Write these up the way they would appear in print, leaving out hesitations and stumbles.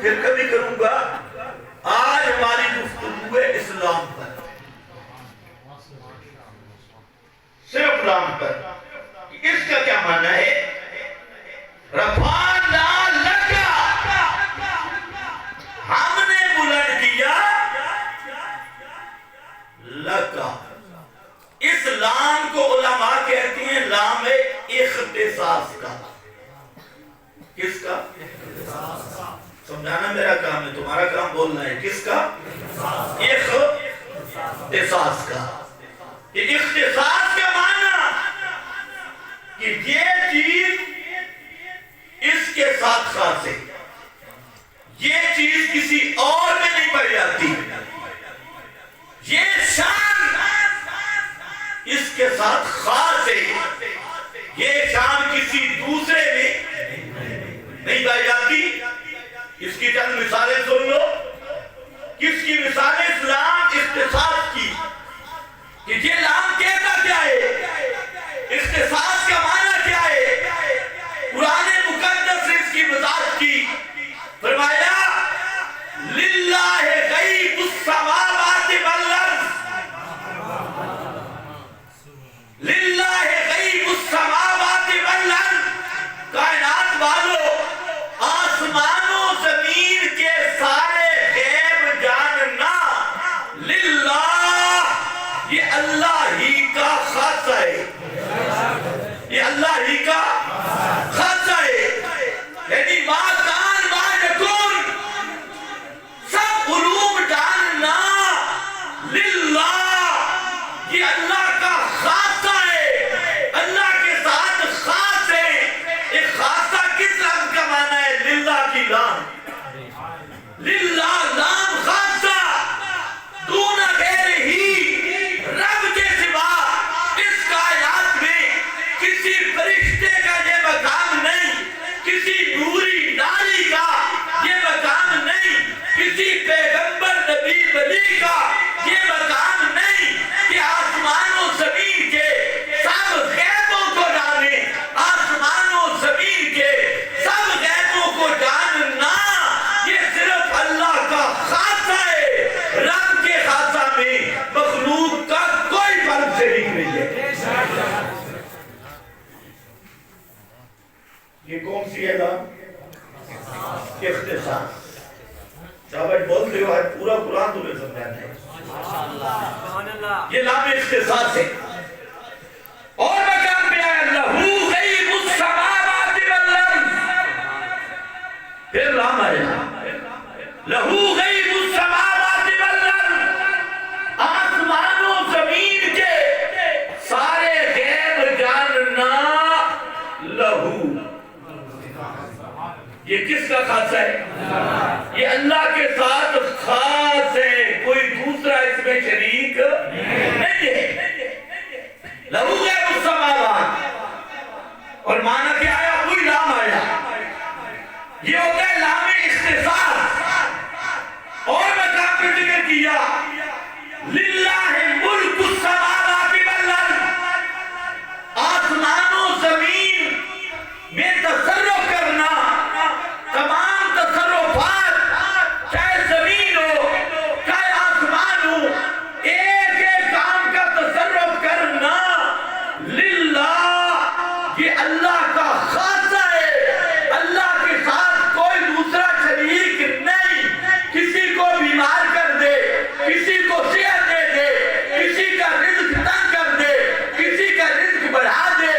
پھر کبھی کروں گا. آج ہماری گفتگو ہے اسلام پر, صرف نام پر. اس کا کیا معنی ہے؟ رفعنا لکا, ہم نے بلند کیا لکا. اس لام کو علماء کہتے ہیں لام اختصاص کا. کس کا؟ سمجھانا میرا کام ہے, تمہارا کام بولنا ہے. کس کا؟ اختصاص کا. یہ اختصاص کا معنی کہ یہ چیز اس کے ساتھ خاص ہے, یہ چیز کسی اور میں نہیں پائی جاتی, یہ شان اس کے ساتھ خاص ہے, یہ شان کسی دوسرے میں نہیں پائی جاتی. اس کی چند مثالیں سن لو. کس کی مثالیں؟ اسلام اختصاص کی, کہ یہ لام کہتا کیا ہے, اختصاص کا معنی کیا ہے. قرآن مقدس نے اس کی وضاحت کی, فرمایا للہ غیب السماوات والارض, للہ غیب السماوات والارض. کائنات والو, آسمان و زمین کے سارے غیب جاننا للہ, یہ اللہ ہی کا خاصہ ہے, یہ اللہ ہی کا خاصہ ہے. یعنی ما کان ما یکون, سب علوم جاننا للہ, یہ اللہ کا خاصہ ہے, اللہ کے ساتھ خاص ہے. ایک خاصہ کس لفظ کا معنی ہے؟ للہ کی لام, للہ لام خاصہ, دون غیر ہی, رب کے سوا اس کائنات میں کسی فرشتے کا یہ مقام نہیں, کسی نوری ناری کا یہ مقام نہیں, کسی پیغمبر نبی ولی کا یہ مقام نہیں کہ آسمان و زمین کے سب غیبوں کو جانے, آسمان و زمین کے سب غیبوں کو جاننا یہ صرف اللہ کا خاصہ ہے. رب کے خاصہ میں مخلوق کا کوئی فرق شریک نہیں ہے. یہ کون سی ہے لام؟ اختصاص. شاباش بولتے ہو, آج پورا قرآن تمہیں سمجھانا ہے. یہ لام اختصاص ہے. اور مقام پہ آیا لہو غیب السماوات والارض, پھر لام آیا لہو غیب السماوات والارض, آسمان و زمین کے سارے غیب جاننا لہو. یہ کس کا خاصہ ہے؟ یہ اللہ کے ساتھ خاص ہے, کوئی دوسرا اس میں شریک نہیں ہے. لہو غیب السماوات, اور معنی کیا آیا؟ کوئی لام آیا, یہ ہوتا ہے لام اختصاص. اور مقام پہ ذکر کیا للہ ملک السماوات والارض, آسمان و زمین میں تصرف کرنا, تمام تصرفات, چاہے زمین ہو چاہے آسمان ہو, ایک ایک کام کا تصرف کرنا للہ, یہ اللہ کا خاصہ ہے. اللہ کے ساتھ کوئی دوسرا شریک نہیں. کسی کو بیمار کر دے, کسی کو صحت دے دے, کسی کا رزق تنگ کر دے, کسی کا رزق بڑھا دے,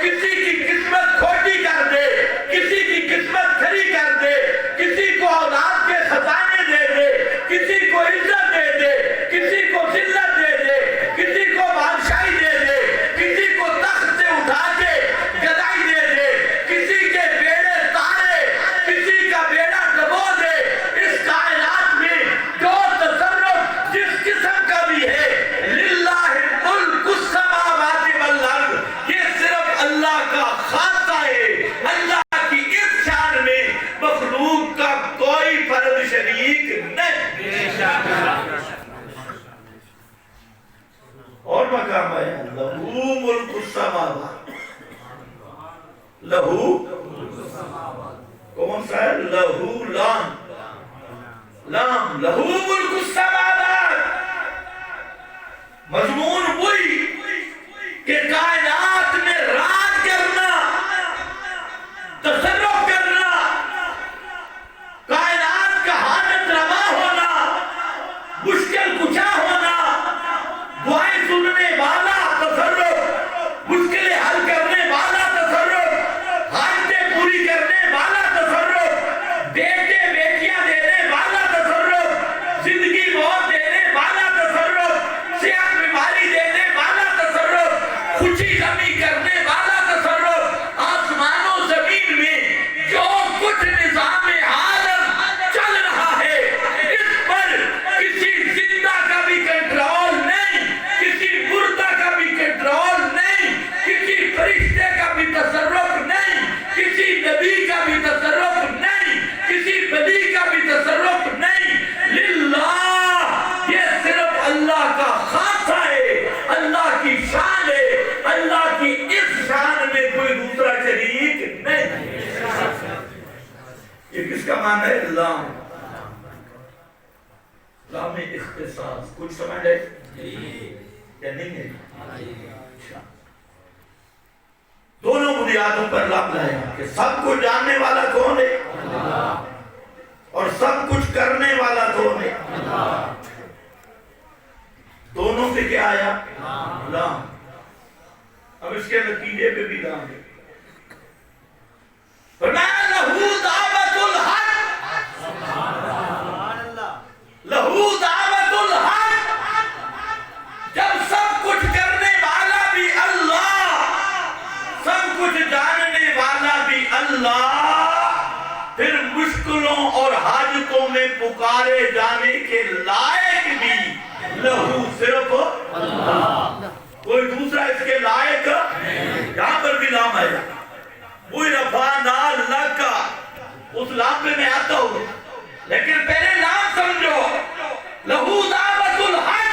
کسی کی قسمت کھوٹی کر دے, کسی کی قسمت کھری کر دے, کسی کو اولاد کے خزانے دے دے, کسی کو عزت دے دے, کسی کو ذلت دے دے, کسی کو بادشاہی دے دے, کسی کو تخت سے اٹھا کے گدائی دے دے, کسی کے بیڑے تارے, کسی کا بیڑا ڈبو دے. اس کائنات میں جو تصرف جس قسم کا بھی ہے, للہ ملک السماوات والارض, یہ صرف اللہ کا خاصہ ہے. اللہ کی اس شان میں مخلوق کا کوئی فرد شریک نہیں. اور مقام آیا لہو ملک السماوات, لہو کون سا ہے؟ لہو لام, لام لہو ملک السماوات، مضمون وہی کہ کائنات میں راج کرنا، تصرف کرنا، کائنات کا حاجت روا ہونا، مشکل کشا ہونا، دعائیں سننے والا تصرف، مشکلیں حل کرنے والا تصرف، حاجتیں پوری کرنے والا تصرف، بیٹے بیٹیاں دینے والا تصرف، زندگی موت دینے والا تصرف، صحت بیماری دینے والا تصرف، خوشی غمی کرنے والا تصرف، آسمان و زمین میں جو کچھ نظام عالم چل رہا ہے، اس پر کسی زندہ کا بھی کنٹرول نہیں، کسی مردہ کا بھی کنٹرول نہیں، کسی فرشتے کا بھی تصرف نہیں، کسی نبی کا بھی تصرف نہیں، کسی ولی کا بھی تصرف نہیں، للہ، یہ صرف اللہ کا خاصہ ہے، اللہ کی شان ہے، اللہ کی اس شان میں کوئی دوسرا شریک نہیں۔ یہ کس کا معنی ہے؟ لام، لام اختصاص، کچھ سمجھ ہے یا نہیں ہے؟ اچھا، دونوں بنیادوں پر لام لایا کہ سب کو جاننے والا کون ہے اور سب کچھ کرنے والا کون ہے، دونوں سے کیا آیا؟ لام۔ اب اس کے نتیجے پہ بھی لام ہے، فرمایا لہو دعوت الحق، لہو دعوت الحق، جب سب کچھ کرنے والا بھی اللہ، سب کچھ جاننے والا بھی اللہ، پھر مشکلوں اور حاجتوں میں پکارے جانے کے لائق بھی لہو صرف اللہ، کوئی دوسرا اس کے لائق، یہاں پر بھی لام ہے، وہی رفعنا لک، اس لام پہ میں آتا ہوں، لیکن پہلے لام سمجھو، لہو دعوت الحق،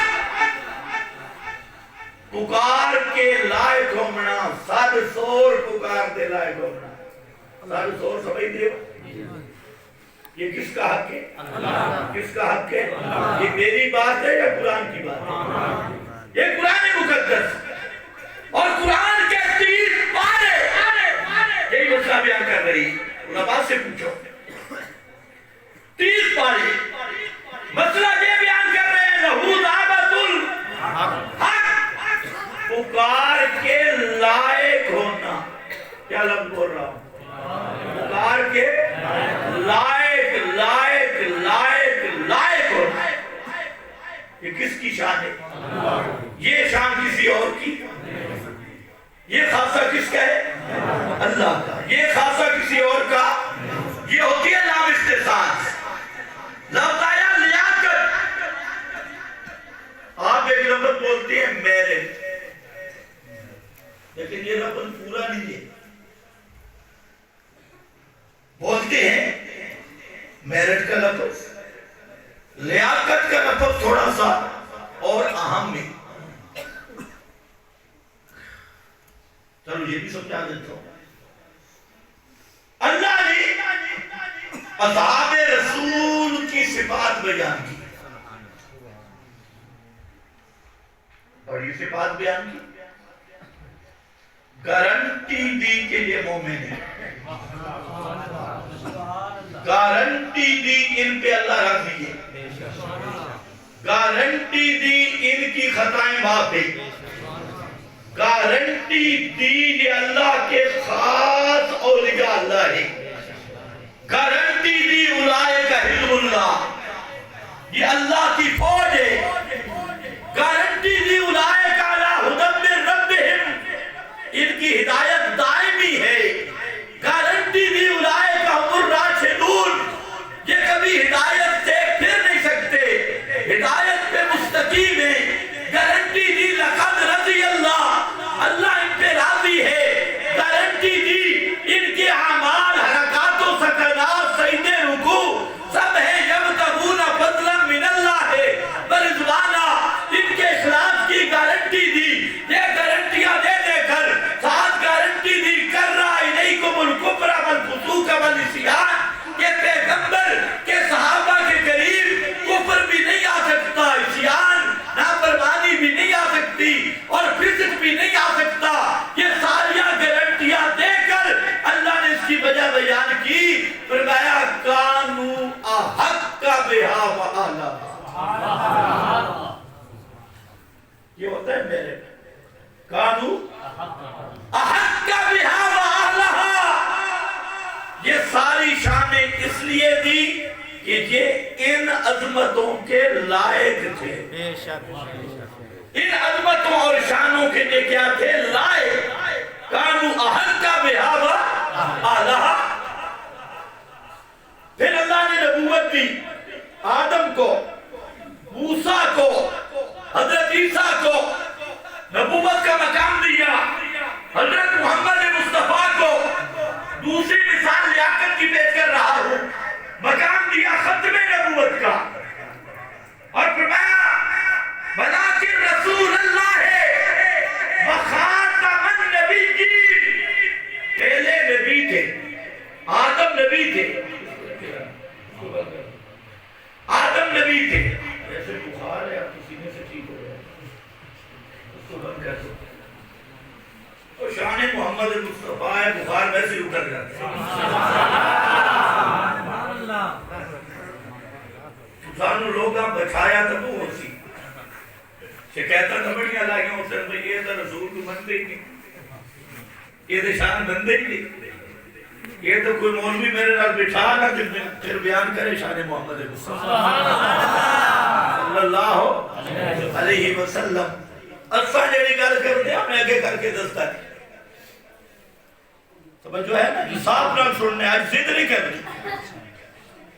پکار کے لائق ہونا، سر سور پکار دے لائق ہونا، سر سور سمجھ دے، یہ کس کا حق ہے؟ کس کا حق ہے؟ یہ میری بات ہے یا قرآن کی بات ہے؟ یہ قرآن مقدس اور قرآن کے 30 پارے یہی مسئلہ بیان کر رہی، علماء سے پوچھو، 30 پارے مسئلہ یہ بیان کر رہے ہیں، لہو دعوت الحق، پکار کے لائق ہونا، کیا لفظ بول رہا ہوں؟ پکار کے لائق، لائق، لائق، لائق ہونا، یہ کس کی شان ہے؟ یہ شان کسی اور کی، یہ خاصہ کس کا ہے؟ اللہ کا، یہ خاصہ کسی اور کا، یہ ہوتی ہے لام اختصاص۔ لفظ آیا لیاقت، آپ ایک لفظ بولتے ہیں میرٹ، لیکن یہ لفظ پورا نہیں ہے، بولتے ہیں میرٹ کا لفظ، لیاقت کا لفظ تھوڑا سا اور اہم ہے، چلو یہ بھی سمجھا دیتا ہوں۔ اللہ نے اصحاب رسول کی صفات بیان کی، اور یہ صفات بیان کی، گارنٹی دی کہ یہ مومن ہے، گارنٹی دی ان پہ اللہ راضی ہے، گارنٹی دی ان کی خطائیں معاف ہے، گارنٹی دی یہ اللہ کے خاص اولیاء اللہ ہے، گارنٹی دی اولئک حزب اللہ، یہ اللہ کی فوج ہے، گارنٹی دی اولئک علی ھدی من ربہم، ان کی ہدایت دائمی ہے، گارنٹی دی اولئک ھم الراشدون، یہ کبھی ہدایت سے پھر نہیں سکتے، ہدایت پہ مستقیم ہے، گارنٹی دی لقد رضی اللہ، اللہ ان پہ راضی ہے، گارنٹی دی ان کے اعمال، حرکات و سکنات، سجدے، رکوع سب ہے، یبتغون فضلا من اللہ ہے، بہا وآلہا. یہ ہوتا ہے میرے کانو احق بہا وآلہا. یہ ساری شانیں اس لیے دی کہ یہ ان عظمتوں کے لائق تھے. ان عظمتوں اور شانوں کے لیے کیا تھے؟ لائق. کانو احق بہا وآلہا. پھر اللہ نے نبوت دی آدم کو، موسیٰ کو، حضرت عیسیٰ کو نبوت کا مقام دیا. حضرت محمد مصطفیٰ کو دوسری مثال لیاقت کی پیش کر رہا ہوں، مقام دیا ختم نبوت کا. اور فرمایا ولیکن رسول اللہ وخاتم النبیین. پہلے نبی تھے، آدم نبی تھے، آدم نبی تھے. ایسے بخار ہے آپ کسی میں سے ٹھیک ہو گیا اس کو بند کر دو. تو شان محمد مصطفیٰ ہے، بخار ویسے ہی اتر جاتا ہے. سانو لوگ آپ بچایا تھا وہ ہوسی شکایتہ تو بڑیاں لاگیاں اس سے یہ تو رسول کو منتے ہی نہیں، یہ تو شان بندے ہی نہیں. یہ تو کوئی مولوی میرے نال بٹھا نہ پھر بیان کرے شان محمد مصطفیٰ صلی اللہ علیہ وسلم. اصلا جڑی گل کر دیا میں آگے کر کے دستا ہے. توجہ ہے نا، حساب نہ سننے، آج ضد نہیں کرنی.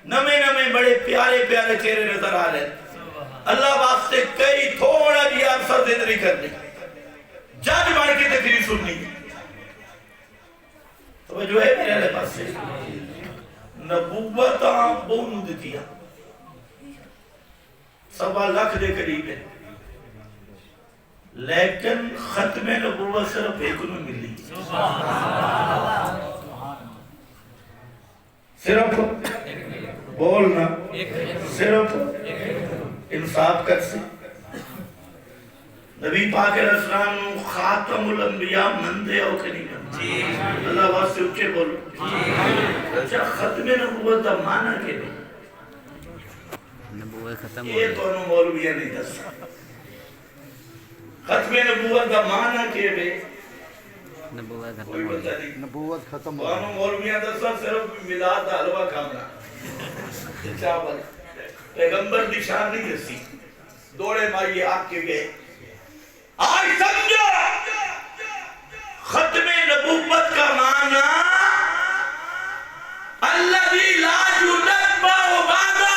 نمے نمے بڑے پیارے پیارے چہرے نظر آ رہے. اللہ واسطے کئی تھوڑا بھی عرصہ ضد نہیں کرنی، جج بن کے تقریر سننی. توجہ ہے میرے پاس سے. نبوتاں بہت دیا 1.25 لاکھ دے قریب ہے، لیکن ختم نبوت صرف ایک میں ملی. صرف بولنا، صرف انصاف کر سے. نبی پاک علیہ السلام خاتم الانبیاء مندے ہو کہ نہیں مندے؟ اللہ واسطے اچھے بولو. اچھا ختم نبوت دا معنی کے نہیں یہ تو انہوں مولویہ نہیں دستا. ختم نبوت دا معنی کے بے کوئی بندہ نہیں. نبوت ختم ہو انہوں مولویہ دستا صرف ملاد دا حلوہ کھانا چاول. پیغمبر دی شان نہیں دستی. دوڑے مائیے آپ کے گئے. آج سمجھو ختم نبوت کا معنی الذی لا یتبع بعدہ.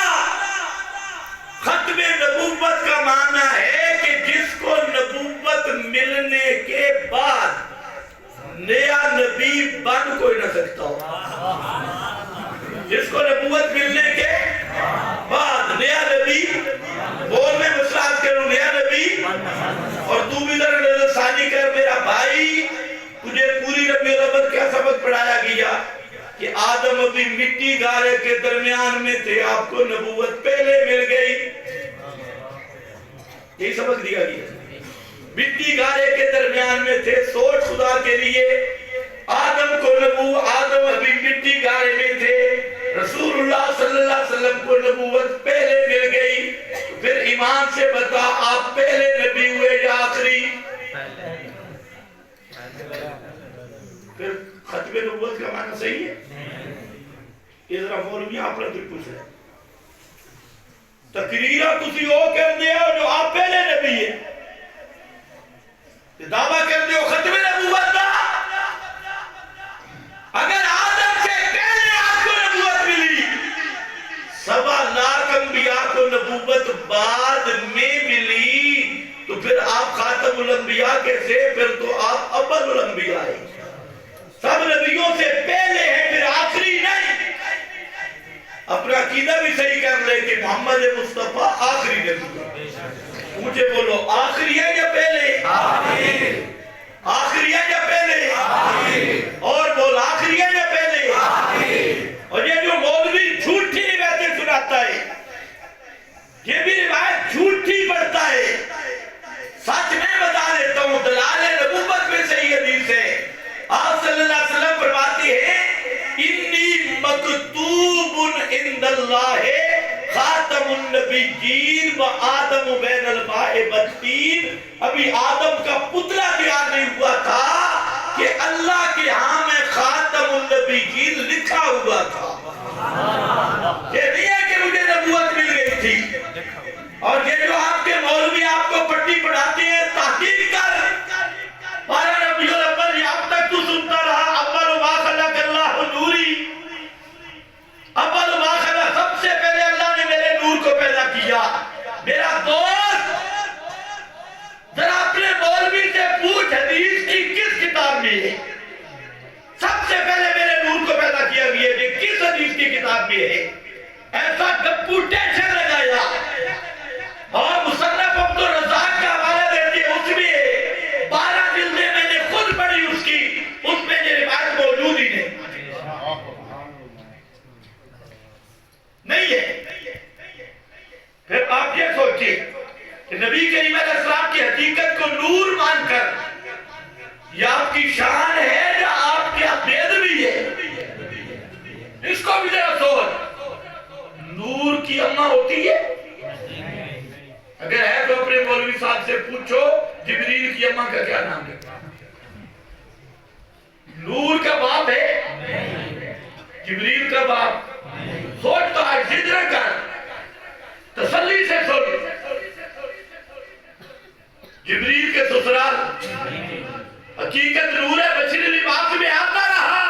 ختم نبوت کا معنی ہے کہ جس کو نبوت ملنے کے بعد نیا نبی بن کوئی نہ سکتا ہو. جس کو نبوت ملنے کے بعد نیا نبی بول میں مسرات کروں نیا نبی. اور تو بھی ذرا نظر ثانی کر میرا بھائی، تجھے پوری ربیع الاول کیا سبق پڑھایا گیا کہ آدم ابھی مٹی گارے کے درمیان میں تھے، آپ کو نبوت پہلے مل گئی. یہی سبق دیا گیا. مٹی گارے کے درمیان میں تھے، سوچ خدا کے لیے آدم کو آدم ابھی مٹی گارے میں تھے، رسول اللہ صلی اللہ علیہ وسلم کو نبوت پہلے مل گئی. پھر ایمان سے بتا آپ پہلے نبی ہوئے یا آخری؟ پھر ختم نبوت کا معنی صحیح ہے. یہ ذرا مولوی آپ نے تو پوچھ رہے تقریرہ تسی ہو کر دیا جو آپ پہلے نبی ہے، دعویٰ کر دیو ختم نبوت دا. اگر آدم سے پہلے آپ کو نبوت ملی، 1.25 لاکھ انبیاء کو نبوت بعد میں ملی، تو پھر آپ خاتم الانبیاء کیسے؟ پھر تو آپ اول الانبیاء ہیں. سب نبیوں سے پہلے ہیں، پھر آخری نہیں. اپنا عقیدہ بھی صحیح کر لے کہ محمد مصطفیٰ آخری نبی ہے. مجھے بولو آخری ہے یا پہلے؟ آخری ہے یا پہلے؟ اور بول آخری ہے یا پہلے؟ اور یہ جو مولوی جھوٹی باتیں سناتا ہے، یہ بھی روایت جھوٹی پڑھتا ہے. سچ میں بتا دیتا ہوں، دلال نبوت میں صحیح حدیث ہے. آپ صلی اللہ علیہ وسلم فرماتے ہیں انی مکتوب عند اللہ خاتم خاتم النبیین و آدم بین الماء والطین. ابھی آدم کا پتلا تیار نہیں ہوا تھا کہ اللہ کے ہاں میں خاتم النبیین لکھا ہوا تھا. یہ نہیں ہے کہ مجھے نبوت مل گئی تھی. اور یہ جو آپ کے مولوی آپ کو پٹی پڑھاتے ہیں تحقیق کر 12 ربیع الاول یہ اب تک تو سنتا رہا. اول ما خلق اللہ نوری، اول ما خلق، سب سے پہلے اللہ نے میرے نور کو پیدا کیا. میرا دوست ذرا اپنے مولوی سے پوچھ حدیث کی کس کتاب میں ہے؟ سب سے پہلے میرے نور کو پیدا کیا گیا ہے کس حدیث کی کتاب میں ہے؟ ایسا گپو ٹینشن لگایا. اور مصنف عبد الرزاق کا حوالہ دیتے ہیں، اس میں 12 جلدیں میں نے خود پڑھی اس کی، اس میں یہ روایت موجود ہی نہیں ہے. پھر آپ یہ سوچیں کہ نبی کریم علیہ السلام کی حقیقت کو نور مان کر یہ آپ کی شان ہے یا آپ کے بید بھی ہے؟ اس کو بھی ذرا سوچ. نور کی اماں ہوتی ہے؟ اگر ہے تو اپنے مولوی صاحب سے پوچھو جبریل کی اماں کا کیا نام ہے؟ نور کا باپ ہے؟ جبریل کا باپ؟ سوچ تو آج ضد نہ کر، تسلی سے سوچ. جبریل کے سسرال حقیقت نور بشری لباس میں آتا رہا،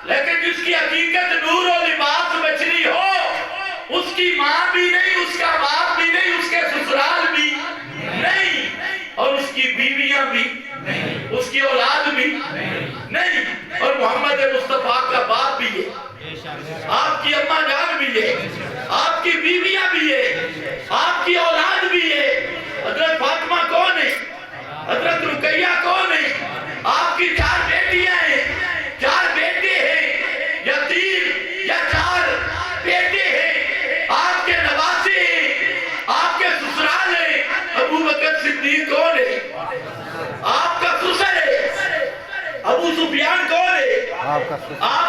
لیکن جس کی حقیقت نور و لباس بشری ہو اس کی ماں بھی نہیں، اس کا باپ بھی نہیں، اس کے سسرال بھی نہیں، اور اس کی بیویاں بھی نہیں، اس کی اولاد بھی نہیں، اور محمد مصطفیٰ کا باپ بھی ہے، آپ کی اماں جان بھی ہے، آپ کی بیویاں بھی ہے، آپ کی اولاد بھی ہے. حضرت فاطمہ کون ہے؟ حضرت رقیہ کون ہے؟ آپ کی 4 بیٹیاں ہیں، 4 بیٹے ہیں، یا 3 یا 4 بیٹے ہیں، آپ کے نواسے ہیں، آپ کے سسرال ہیں. ابو بکر صدیق کون ہے؟ آپ کا سسر ہے. ابو سفیان کون ہے؟ آپ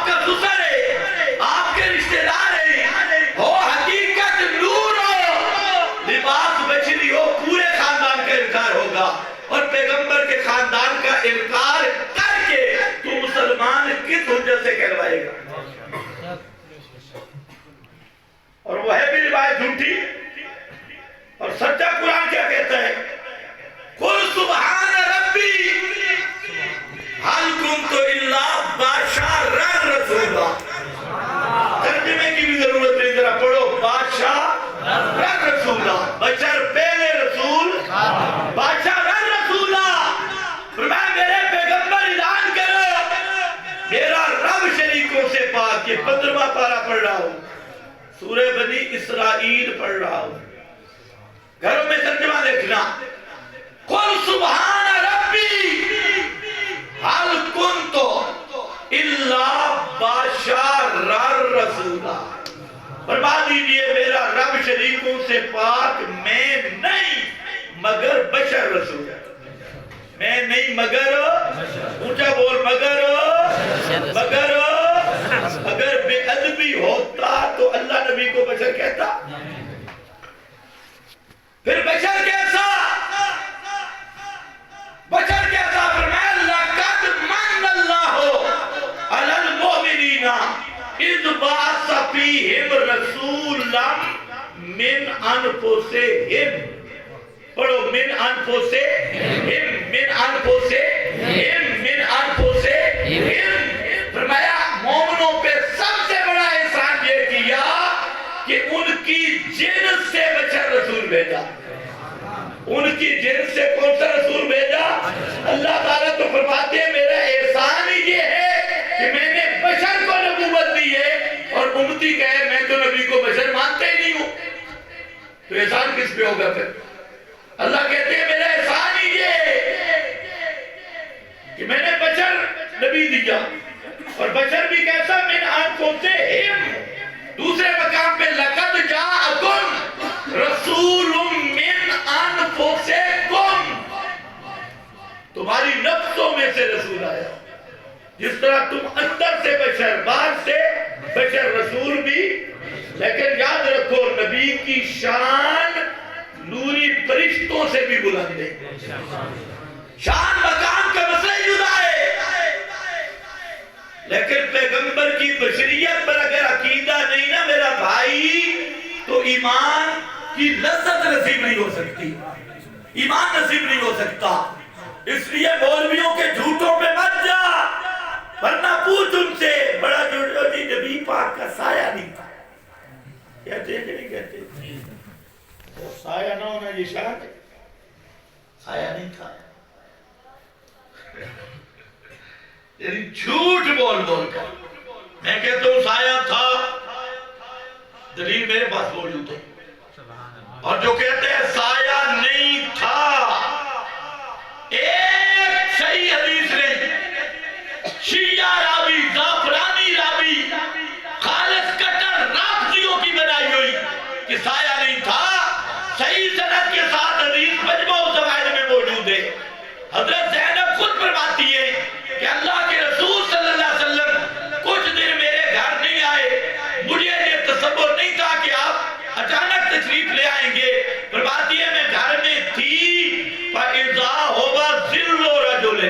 کا سسر ہے، آپ کے رشتہ دار ہیں. ہو حقیقت نور ہو لباس بشری ہو، پورے خاندان کا انکار ہوگا. اور پیغمبر کے خاندان کا انکار کر کے تو مسلمان کس حجت سے کہلوائے گا؟ اور وہ ہے بھی روایت جھوٹی. اور سچا قرآن کیا کہتا ہے؟ قل سبحان ربی حل کنت الا بشرا رسولا. ترجمے کی بھی ضرورت نہیں، ذرا پڑھو. بشرا رسولا، بشر پہلے رسول، بشرا رسولا. فرمایا میرے پیغمبر اعلان کرو میرا رب شریکوں سے پاک. یہ 15واں پارہ پڑھ رہا ہوں، سورہ بنی اسرائیل پڑھ رہا ہوں. گھروں میں ترجمہ دیکھنا. قل سبحان ربی حل کنت الا بشرا رسولا. فرما دیجئے میرا رب شریکوں سے پاک میں نہیں مگر بشر رسول. میں نہیں مگر، اونچا بول، مگر اگر بے ادبی ہوتا تو اللہ نبی کو بشر کہتا؟ پھر بشر کیسا؟ بشر کیسا؟ فرمایا لقد من اللہ علی المؤمنین اذ بعث فیہم رسولا من انفسہم. پڑھو، من انفسہم، من انفسہم، من انفسہم. فرمایا مومنوں پہ سب سے بڑا احسان یہ کیا کہ ان کی جنس سے بشر رسول بھیجا. ان کی جنس سے کون سا رسول بھیجا؟ اللہ تعالیٰ تو فرماتے ہیں میرا احسان ہی یہ ہے کہ میں نے بشر کو نبوت دی ہے، اور امتی کہے میں تو نبی کو بشر مانتا ہی نہیں ہوں. تو احسان کس پہ ہوگا پھر؟ اللہ کہتے ہیں میرا احسان ہی یہ ہے کہ میں نے بشر نبی دیا. اور بشر بھی کیسا؟ من انفسہم. دوسرے مقام پہ لقد جاءکم رسول من انفسکم. تمہاری نفسوں میں سے رسول آیا. جس طرح تم اندر سے بشر، باہر سے بشر، رسول بھی. لیکن یاد رکھو نبی شان نوری فرشتوں سے بھی بلند ہے. شان مقام کا مسئلہ جدا ہے، لیکن پیغمبر کی بشریت پر اگر عقیدہ نہیں نا میرا بھائی تو ایمان کی لذت نصیب نہیں ہو سکتی، ایمان نصیب نہیں ہو سکتا. اس لیے مولویوں کے جھوٹوں پہ مت جا، ورنہ پوچھ ان سے بڑا جھوٹو جی نبی پاک کا سایہ نہیں تھا. کہتے ہیں کہ نہیں کہتے؟ سایہ نہ ہونا یہ شان ہے، سایہ نہیں تھا. یعنی جھوٹ بول بول کر میں کہتا ہوں سایہ تھا، دلیل میرے پاس موجود ہے. اور جو کہتے ہیں سایہ نہیں تھا، ایک صحیح حدیث نے شیعہ راوی زعفرانی راوی خالص کٹر رافضیوں کی بنائی ہوئی کہ سایہ نہیں تھا، صحیح سند کے ساتھ حدیث مجموع الزوائد میں موجود ہے. حضرت زینب خود فرماتی ہے کہ اللہ کے رسول صلی اللہ علیہ وسلم کچھ دن میرے گھر نہیں آئے، مجھے یہ تصور نہیں تھا کہ آپ اچانک تشریف لے آئیں گے. فرماتی ہے میں گھر میں تھی، فَإِذَا هُوَ ظِلُّ رَجُلٍ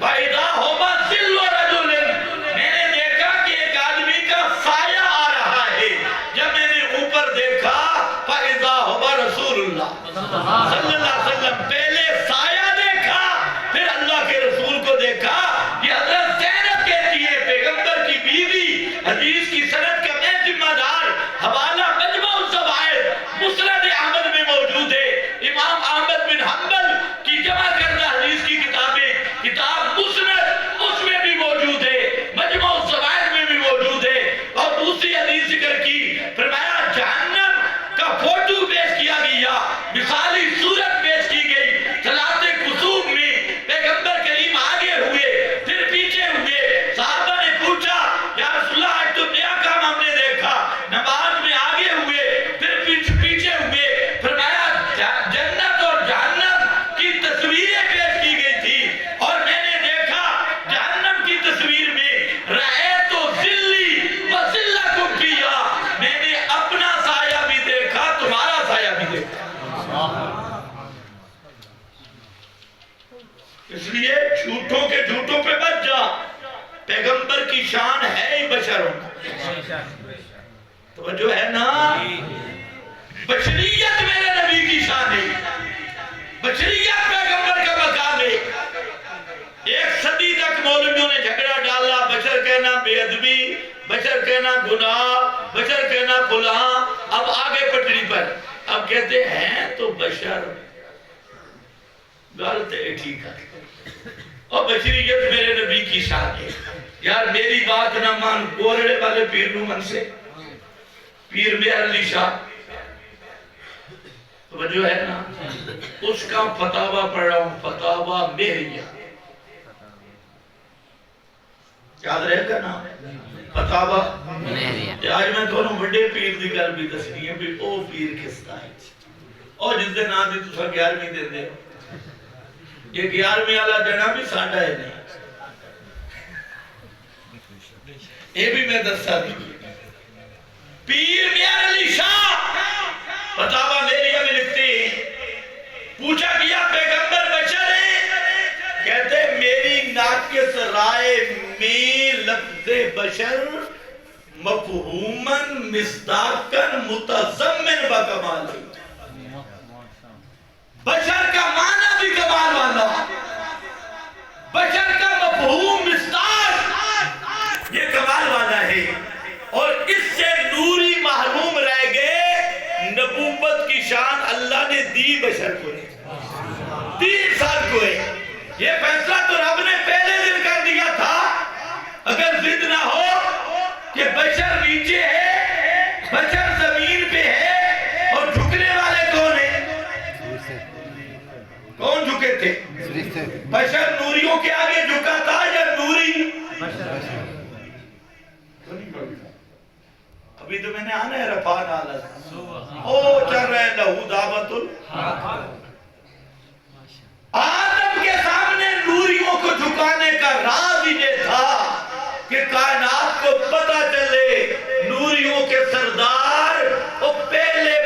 فَإِذَا هُوَ ظِلُّ رَجُلٍ، میں نے دیکھا کہ ایک آدمی کا سایہ آ رہا ہے. جب میں نے اوپر دیکھا فَإِذَا هُوَ رَسُولُ اللَّهِ صلی اللہ علیہ وسلم، پہلے سایہ دیکھا پھر اللہ کے رسول کو دیکھا. یہ حضرت زینب کہتی ہے پیغمبر کی بیوی، حدیث کی سند کا میں ذمہ دار. حوالہ مجموع الزوائد مسند احمد میں موجود ہے. امام احمد بن حنبل کی جمع کردہ حدیث کی کتابیں، کتاب مسند اس میں بھی موجود ہے، مجموع الزوائد میں بھی موجود ہے. اور دوسری حدیث ذکر کی، فرمایا جہنم کا فوٹو پیش کیا گیا، مثالی صورت پیش کی گئی. صلاۃ کسوف میں پیغمبر کریم آگے ہوئے پھر پیچھے ہوئے. صحابہ نے پوچھا یا رسول اللہ آج تو نیا کام ہم نے دیکھا، نماز میں آگے ہوئے پھر پیچھے ہوئے. فرمایا جنت اور جہنم کی تصویریں پیش کی گئی تھی اور میں نے دیکھا جہنم کی تصویر میں رأیت ذلی و ذلکم فیہا، میں نے اپنا سایہ بھی دیکھا تمہارا سایہ بھی دیکھا. اس لیے جھوٹوں کے جھوٹوں پہ بچ جا. پیغمبر کی شان ہے ہی بشر ہونا. توجہ ہے نا، بشریت میرے نبی کی شان ہے، بشریت پیغمبر کا مقام ہے. ایک صدی تک مولویوں نے جھگڑا ڈالا، بشر کہنا بے ادبی، بشر کہنا گناہ، بشر کہنا فلاں. اب آگے پٹری پر اب کہتے ہیں تو بشر غلط ہے، ٹھیک ہے. اور بشریت میرے نبی کی شان ہے. یار میری بات نہ مان، گورڑے والے پیر نو من سے پیر میاں علی شاہ توجہ ہے نا، اس کا فتاوہ پڑھ رہا ہوں، فتاوہ میریہ، یاد رہے گا نا فتاوہ میریہ. آج میں دونوں بڑے پیر دی گل بھی دسنی ہے بھی او پیر کس طرح اور جس دے نام دی تسا 11ویں دے دے. یہ 11ویں والا جنا بھی ساڈا ہے نہیں، یہ بھی میں دسا دی. پیر میاں علی شاہ فتاوہ میریہ میں لکھتے ہیں، پوچھا گیا پیغمبر بشر ہے؟ کہتے میری ناقص رائے میں لفظ بشر مفہوماً مصداقاً متضمن بکمال ہے. بشر کا معنی بھی کمال والا، بشر کا مفہوم مصداق یہ کمال والا ہے. اور اس سے نوری محروم رہ گئے. نبوت کی شان اللہ نے دی بشر کو ہے، 3 سال کو ہے. یہ فیصلہ تو رب نے پہلے دن کر دیا تھا. اگر ضد نہ ہو کہ بشر نیچے ہے، بشر زمین پہ ہے، اور جھکنے والے کون ہیں؟ کون جھکے تھے؟ بشر نوریوں کے آگے جھکا تھا یا نوری؟ ابھی تو میں نے آنا ہے رفان آلت او چل رہے لہو دعوت آدم کے سامنے نوریوں کو جھکانے کا راز یہ تھا کہ کائنات کو پتہ چلے نوریوں کے سردار وہ پہلے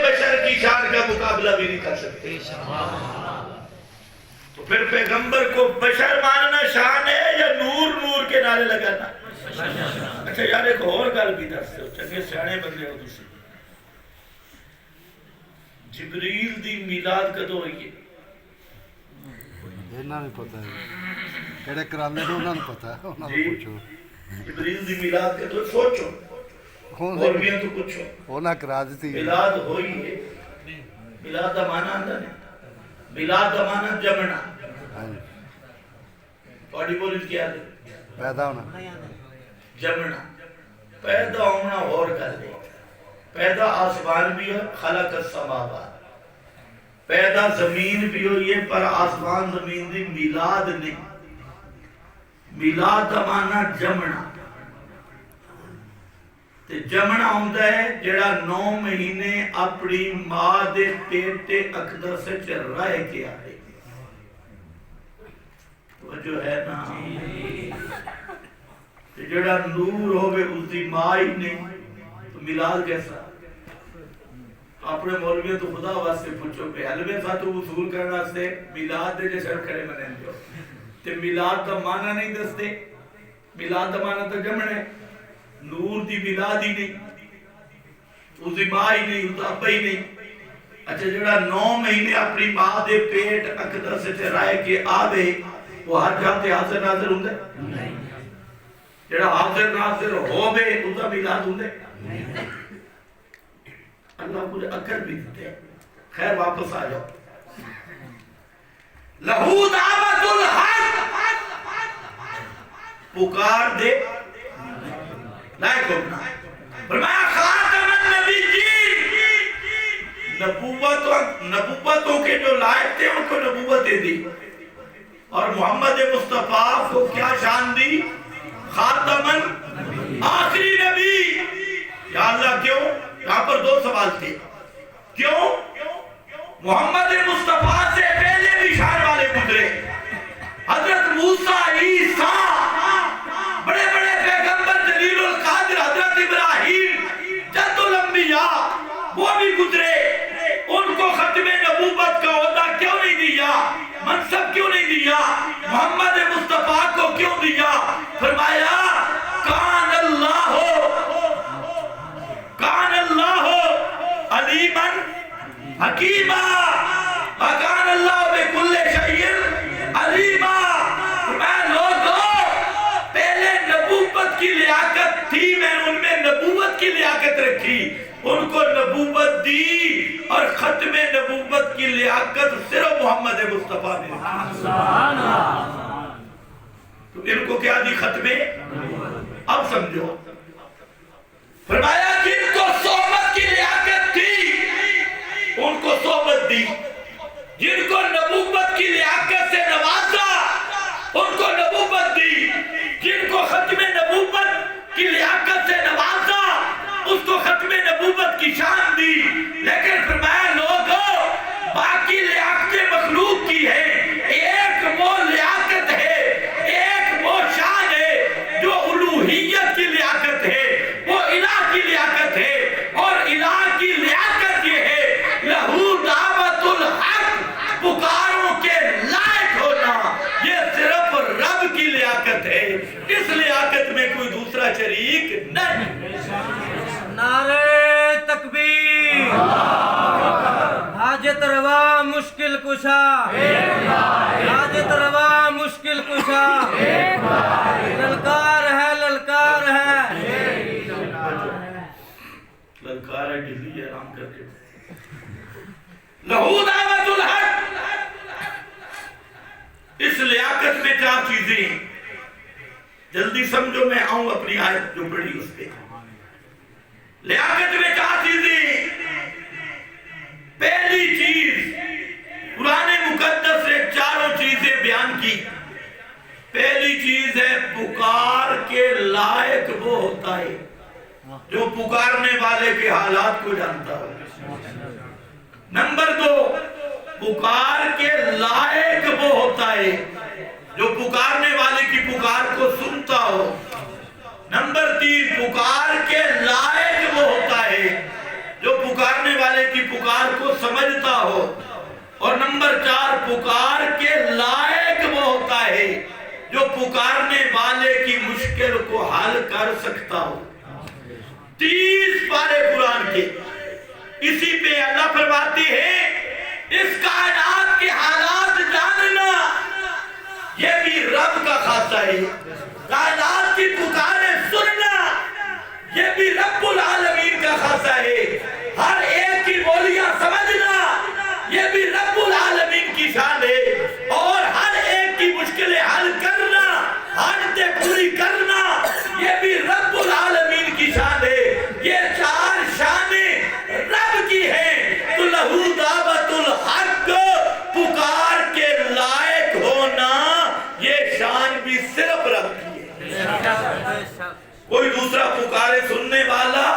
تو پھر پیغمبر کو بشر ماننا شان ہے یا نور نور کے نعرے لگانا؟ اچھا یار ایک اور گل بھی دس دو، چنگے سیانے بندے ہو تسی، جبریل دی میلاد کدوں ہوئی ہے؟ انہاں نوں پتہ ہے، کہڑے کرانے نے انہاں نوں پتہ ہے، انہاں نوں پوچھو جبریل دی میلاد کدوں؟ سوچو، مولویوں تو پوچھو، انہاں کرا دتی میلاد ہوئی ہے۔ میلاد دا معنی آندا نہیں، میلاد دا معنی جمنا، تھوڑی بولی کیا ہے؟ پیدا ہونا، جمنا، پیدا ہونا اور کر دے، پیدا آسمان بھی ہو، خلق السماوات، پیدا زمین بھی ہوئی ہے، پر آسمان زمین دی میلاد نہیں۔ میلاد دا معنی جمنا، تے جمنا ہوندہ ہے جڑا 9 مہینے اپنی ماں دے پیٹ اقدس وچ رہ کے آئے، جو ہے نا، تے جڑا نور ہوئے اس دی ماں ہی نہیں، تو میلاد کیسا؟ اپنے مولویوں تو خدا واسطے پوچھو کہ حلوے ساتھ وصول کرنا سے میلاد دے جیسے کھڑے منیں جو تے میلاد دا معنی نہیں دستے، میلاد دا معنی تو جمنے، نور دی میلاد ہی نہیں، اس دی ماں ہی نہیں، اس دا ابا ہی نہیں۔ اچھا جڑا 9 مہینے اپنی ماں دے پیٹ اقدس سے رائے کے آوے، وہ ہر جاتے حاضر ناظر ہوں دے؟ جڑا حاضر ناظر ہو بے اس دا میلاد ہوں دے؟ اللہ مجھے اکر بھی دیتے، خیر واپس آ جاؤ۔ لہو دعوت الحق، پکار دے لائق ہونا، فرمایا خاتم النبیین، نبوتوں کے جو لائق تھے ان کو نبوتیں دی، اور محمد مصطفیٰ کو کیا شان دی؟ خاتم آخری نبی۔ یا اللہ کیوں؟ یہاں پر 2 سوال تھے، کیوں؟ محمد مصطفیٰ سے پہلے بھی شان والے گزرے، حضرت موسیٰ، عیسیٰ، بڑے بڑے پیغمبر، جلیل القادر، حضرت ابراہیم، جد الانبیاء، وہ بھی گزرے، ان کو ختم نبوت کا عہدہ کیوں نہیں دیا؟ منصب کیوں نہیں دیا؟ محمد مصطفیٰ کو کیوں دیا؟ فرمایا کان اللہ علیماً حکیمہ، وکان اللہ بکل شیء علیمہ۔ فرمایا لوگوں، پہلے نبوت کی لیاقت تھی، میں نے ان میں نبوت کی لیاقت رکھی، ان کو نبوت دی، اور ختم نبوت کی لیاقت صرف محمد مصطفیٰ نے تو ان کو کیا دی؟ ختم۔ اب سمجھو، فرمایا جن کو صحبت کی لیاقت تھی ان کو صحبت دی، جن کو نبوت کی لیاقت سے نوازا ان کو نبوت دی، جن کو ختم نبوت کی لیاقت سے نوازا اس کو ختم نبوت کی شان دی۔ لیکن فرمایا لوگوں، باقی لیاقتیں مخلوق کی ہیں، ایک وہ لیاقت ہے، ایک وہ شان ہے جو الوہیت کی لیاقت ہے، وہ الہ کی لیاقت ہے، اور الہ کی لیاقت یہ ہے لہو دعوت الحق، پکاروں کے لائق ہونا، یہ صرف رب کی لیاقت ہے، اس لیاقت میں کوئی دوسرا شریک نہیں۔ نعرہ تکبیر، حاجت روا مشکل کشا، حاجت روا مشکل کشا، للکار ہے، للکار ہے، للکار ہے، ڈھلی ہے، آرام کر کے لہو دعوت الحق۔ اس لیاقت میں 4 چیزیں ہیں، جلدی سمجھو، میں آؤں اپنی آیت جو پڑھی اس پہ۔ لیاقت میں 4 چیزیں، پہلی چیز قرآن مقدس نے 4 چیزیں بیان کی۔ پہلی چیز ہے پکار کے لائق وہ ہوتا ہے جو پکارنے والے کے حالات کو جانتا ہو۔ نمبر 2، پکار کے لائق وہ ہوتا ہے جو پکارنے والے کی پکار کو سنتا ہو۔ نمبر 3، پکار کے لائق وہ ہوتا ہے جو پکارنے والے کی پکار کو سمجھتا ہو۔ اور نمبر 4 پکار کے لائق وہ ہوتا ہے جو پکارنے والے کی مشکل کو حل کر سکتا ہو۔ 30 پارے قرآن کے اسی پہ اللہ فرماتی ہے اس کائنات کے حالات جاننا یہ بھی رب کا خاصہ ہے، کائنات کی پکاریں سننا یہ بھی رب العالمین کا خاصہ ہے، ہر ایک کی بولیاں سمجھنا یہ بھی رب العالمین کی شان ہے، اور ہر ایک کی مشکلیں حل کرنا، حاجتیں پوری کرنا یہ بھی رب العالمین کی شان ہے۔ یہ 4 شانیں رب کی ہیں، تو لہو دعوت الحق پکار کے لائق ہونا یہ شان بھی صرف رب کی ہے۔ کوئی دوسرا پکارے سننے والا،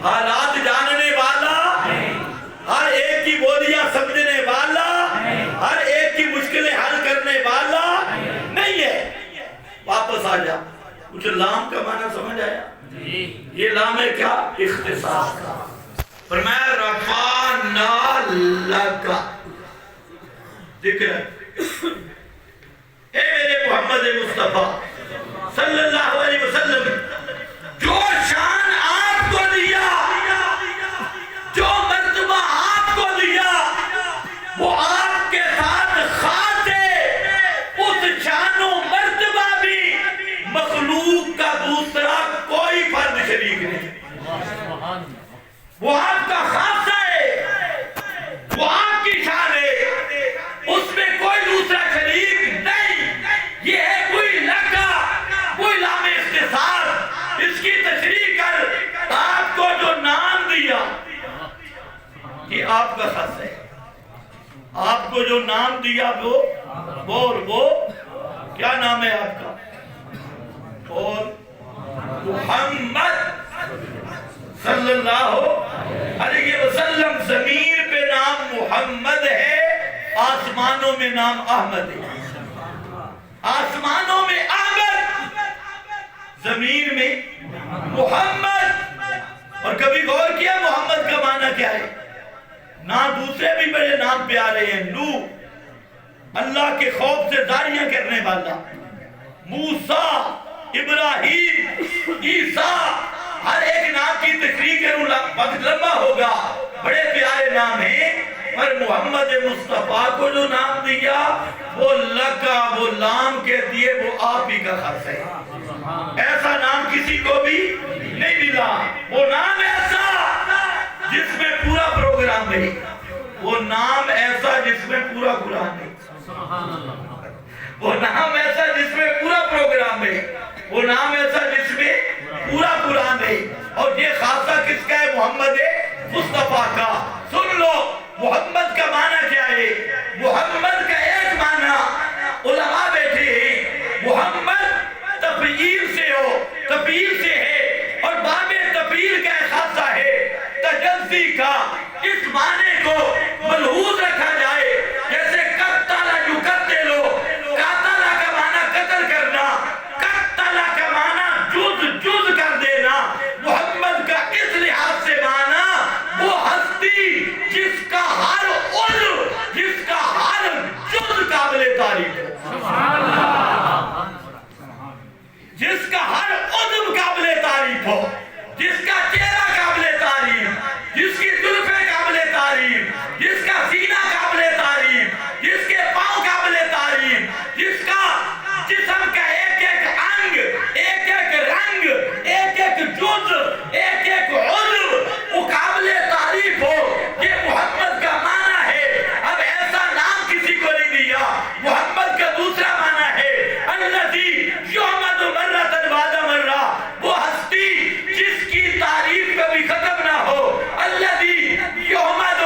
حالات جاننے والا، ہر ایک کی بولیاں سمجھنے والا، ہر ایک کی مشکلیں حل کرنے والا نہیں ہے۔ واپس آ جا، کچھ لام کا معنی سمجھ آیا؟ یہ لام ہے کیا؟ اختصاص کا۔ فرمایا رفعنا لک ذکر، اے میرے محمد مصطفیٰ صلی اللہ علیہ وسلم جو شان آپ کو دیا، جو مرتبہ آپ کو دیا وہ آپ کے ساتھ خاص ہے، اس شان و مرتبہ بھی مخلوق کا دوسرا کوئی فرد شریک نہیں، وہ آپ کا خاص ہے، وہ آپ کی شان ہے، اس میں کوئی دوسرا شریک نہیں۔ یہ ہے کوئی لکا، کوئی لام اختصاص، اس کی تشریح کر آپ کو جو نام دیا یہ آپ کا خاص ہے، آپ کو جو نام دیا وہ کیا نام ہے آپ کا؟ اور محمد صلی اللہ علیہ وسلم، زمین پہ نام محمد ہے، آسمانوں میں نام احمد ہے، آسمانوں میں احمد، زمین میں محمد۔ اور کبھی غور کیا محمد کا معنی کیا ہے؟ نہ دوسرے بھی بڑے نام پیارے ہیں، نوح اللہ کے خوف سے زاریاں کرنے والا، موسیٰ، ابراہیم، عیسیٰ، ہر ایک نام کی تشریح کروں وقت لمبا ہوگا، بڑے پیارے نام ہیں، پر محمد مصطفیٰ کو جو نام دیا وہ لکا، وہ لام کے دیے، وہ آپ ہی کا خاص ہے۔ ایسا نام کسی کو بھی نہیں ملا، وہ نام ایسا جس میں پورا پروگرام ہے، وہ نام ایسا جس میں پورا قرآن ہے، وہ نام ایسا جس میں پورا پروگرام ہے، وہ نام ایسا جس میں پورا قرآن ہے۔ اور یہ خاصہ کس کا ہے؟ محمد مصطفیٰ کا۔ سن لو محمد کا معنی کیا ہے؟ محمد کا ایک معنی علماء بیٹھے ہیں، محمد تفعیل سے ہو، تفعیل سے ہے، اور باب تفعیل کا ایک خاصہ ہے تجزی کا، اس معنی کو ملحوظ رکھا جائے، جیسے قتل یقتل، قتل کا معنی قتل کرنا، قتل کا معنی جز کر دینا۔ محمد کا اس لحاظ سے معنی وہ ہستی جس کا ہر عضو، جس کا ہر جز قابل تعریف ہو، جس کا ہر عضو قابل تعریف ہو، جس کا چہرہ قابل تعریف، جس کی زلفیں قابل تعریف، جس کا سینہ قابل تعریف، جس کے پاؤں قابل تعریف، جس کا جسم کا ایک ایک انگ، ایک ایک رنگ، ایک ایک جز، ایک ایک عضو وہ قابل تعریف ہو، یہ محمد کا معنی ہے۔ اب ایسا نام کسی کو نہیں دیا۔ محمد کا دوسرا معنی ہے الذی یحمد مرۃ بعد مرہ، وہ ہستی جس کی تعریف کبھی ختم نہ ہو، الذی یحمد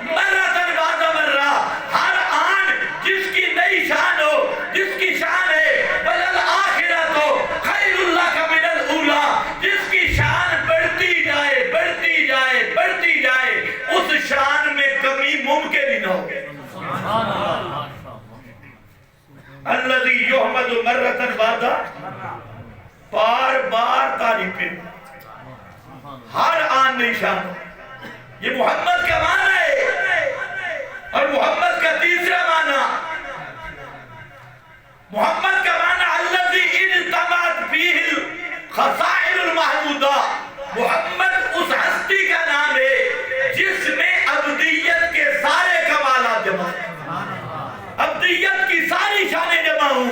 مرۃ بعد مرہ، ہر آن جس کی نئی شان ہو، جس کی شان ہے وللآخرۃ خیر لک من الاولی، جس کی شان بڑھتی جائے، بڑھتی جائے، بڑھتی جائے، اس شان میں کمی ممکن ہی نہ ہو۔ الذی یحمد مرۃ بعد، بار بار تعریفیں، ہر آن نئی شان، یہ محمد کا معنی ہے۔ اور محمد کا تیسرا معنی، محمد کا معنی الذی اجتمعت فیہ الخصائل المحمودہ، محمد اس ہستی کا نام ہے جس میں ابدیت کے سارے کمالات جمع ہیں، ابدیت کی ساری شانیں جمع ہوں،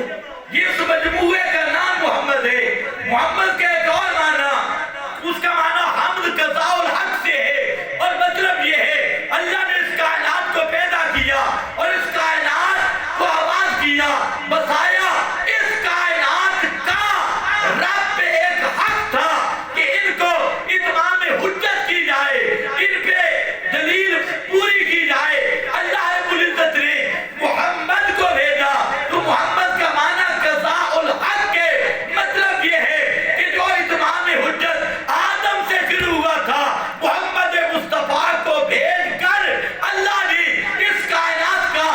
یہ اس مجموعے کا نام محمد ہے۔ محمد کا ایک اور معنی، اس کا معنی حمد قضاء الحق سے ہے، اور مطلب یہ ہے اللہ نے اس کائنات کو پیدا کیا اور اس کائنات کو آباد کیا، بسایا۔ اس کائنات کا رب پہ ایک حق تھا کہ ان کو اتمام حجت کی جائے، ان پہ دلیل پوری کی جائے۔ اللہ رب العزت نے محمد کو بھیجا، تو محمد کا معنی قضاء الحق کے مطلب یہ ہے کہ جو اتمام حجت آدم سے شروع ہوا تھا، محمد مصطفیٰ کو بھیج کر اللہ نے اس کائنات کا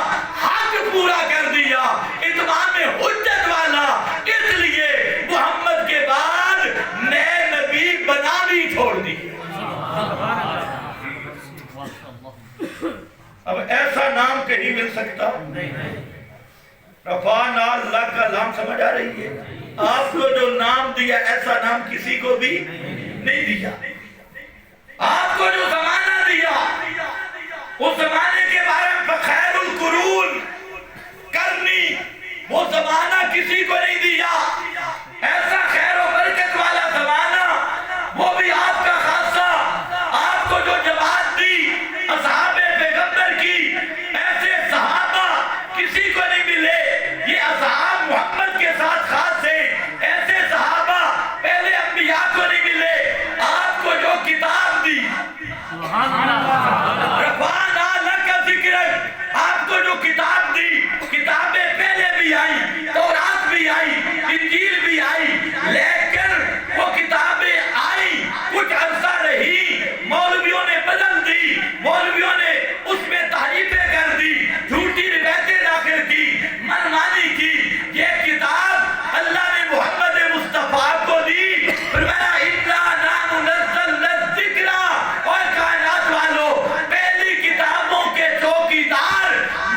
حق پورا کر دیا، اتمام حجت والا۔ اس لیے محمد کے بعد نئے نبی بنانی چھوڑ دی۔ اب ایسا نام کہیں مل سکتا؟ رفعنا اللہ کا نام سمجھ آ رہی ہے؟ آپ کو جو نام دیا ایسا نام کسی کو بھی نہیں دیا۔ آپ کو جو زمانہ دیا اس زمانے کے بارے میں خیر القرون کرنی، وہ زمانہ کسی کو نہیں دیا۔ ایسا خیر و برکت والا زمانہ وہ بھی آپ کا خاصہ۔ آپ کو جو جماعت دی اصحاب پیغمبر کی، ایسے صحابہ کسی کو نہیں ملے، یہ اصحاب محمد کے ساتھ خاص ہیں۔ ایسے صحابہ پہلے انبیاء کو نہیں ملے۔ آپ کو جو کتاب دی، رفعنا لک ذکرک، آپ کو جو کتاب دی، کتابیں پہلے بھی آئی، تورات بھی آئی، انجیل بھی آئی، لیکن وہ کتابیں آئی، کچھ عرصہ رہی، مولویوں نے بدل دی، مولویوں نے اس میں تحریفیں کر دی، جھوٹی روایتیں داخل کی، منمانی کی۔ یہ کتاب اللہ نے محمد مصطفیٰ کو دی، فرمایا اِنَّا نَحْنُ نَزَّلْنَا الذِّکْرَ۔ اور کائنات والوں، پہلی کتابوں کے چوکیدار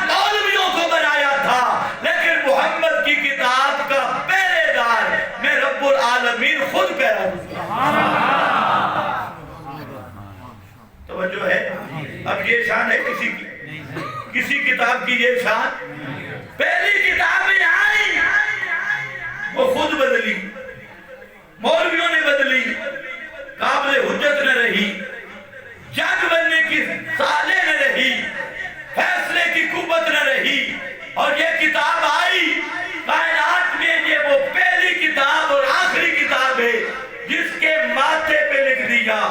مولویوں کو بنایا تھا، لیکن محمد کی کتاب کا پہرے دار میں رب العالمین خود پیدا ہوں۔ توجہ ہے؟ اب یہ شان ہے کسی کی، کسی کتاب کی یہ شان؟ پہلی کتابیں آئی، وہ خود بدلی، مولویوں نے بدلی، قابل حجت نہ رہی، جج بننے کی سالے نہ رہی، فیصلے کی قوت نہ رہی، اور یہ کتاب آئی کائنات میں۔ یہ وہ پہلی کتاب اور آخری کتاب ہے جس کے ماتھے پہ لکھ دیا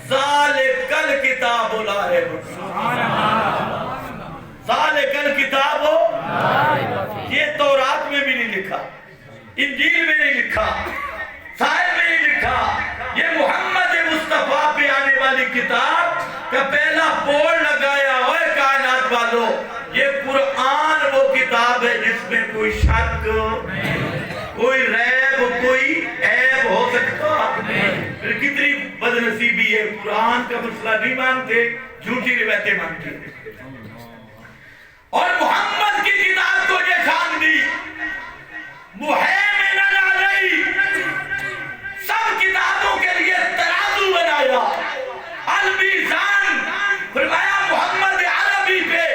ذالک الکتاب لا ریب ذالک الکتاب، یہ تورات میں بھی نہیں لکھا، انجیل میں نہیں لکھا، صحیح میں نہیں لکھا۔ یہ محمد مصطفیٰ پہ آنے والی کتاب کا پہلا بورڈ لگایا ہوئے کائنات والوں، یہ قرآن وہ کتاب ہے جس میں کوئی شک، کوئی ریب، کوئی عیب ہو سکتا۔ پھر کتنی بدنصیبی ہے، قرآن کا مسئلہ نہیں مانتے، جھوٹی روایتیں مانتے۔ اور محمد کی کتاب کو یہ شان دی، مہیمن علیہ، سب کتابوں کے لیے ترازو بنایا، المیزان، فرمایا محمد عربی پہ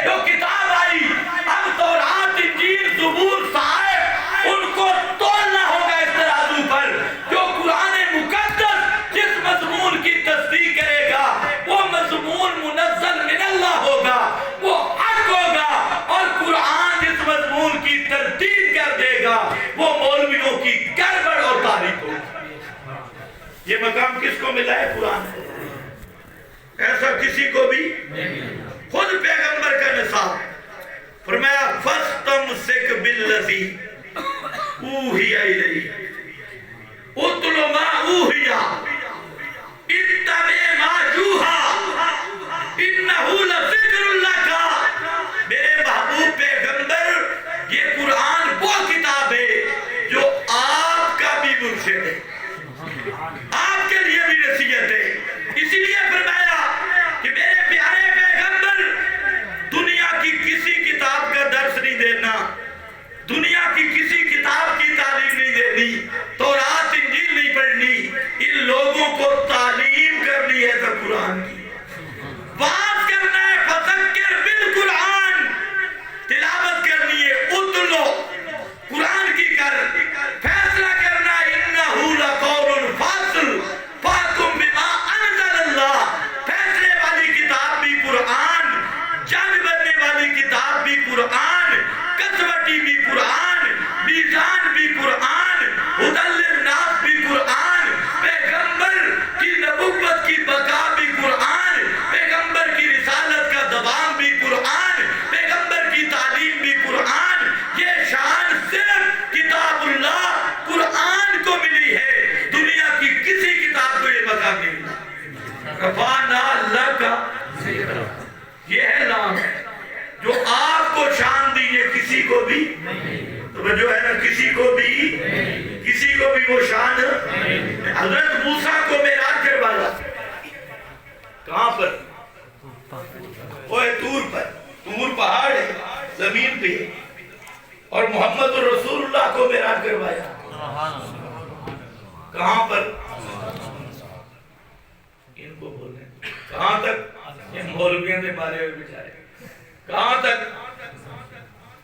جو کتاب آئی، اب تورات، انجیل، زبور، صحائف، ان کو تولنا ہوگا اس ترازو پر۔ جو قرآن مقدس جس مضمون کی تصدیق کرے گا، وہ مضمون منزل من اللہ ہوگا، وہ حق ہوگا، اور قرآن جس مضمون کی تردید کر دے گا، وہ مولویوں کی گڑبڑ اور تاریخ ہوگی۔ یہ مقام کس کو ملا ہے؟ قرآن کو۔ ایسا کسی کو بھی خود پیغمبر کا نصاب، فرمایا فَاسْتَمْسِكْ بِالَّذِي أُوحِيَ إِلَيْكَ اُتْلُ مَا أُوحِيَ اتَّبِعْ مَا يُوحَىٰ إِنَّهُ لَذِكْرٌ لَكَ۔ میرے محبوب پیغمبر، یہ قرآن وہ کتاب ہے جو آپ کا بھی مرشد ہے، آپ کے لیے بھی نصیحت ہے۔ اسی لیے فرمایا کہ میرے پیارے پیغمبر، کفانا لک یہ ہے نام جو آپ کو شان دیجئے کسی کو بھی تو جو ہے نا کسی کو بھی وہ شان حضرت موسیٰ کو معراج کروایا کہاں پر وہ ہے طور پر طور پہاڑ ہے زمین پہ اور محمد رسول اللہ کو معراج کروایا کہاں پر ان کو بولنے کہاں تک یہ مولویوں کے بارے میں بچارے کہاں تک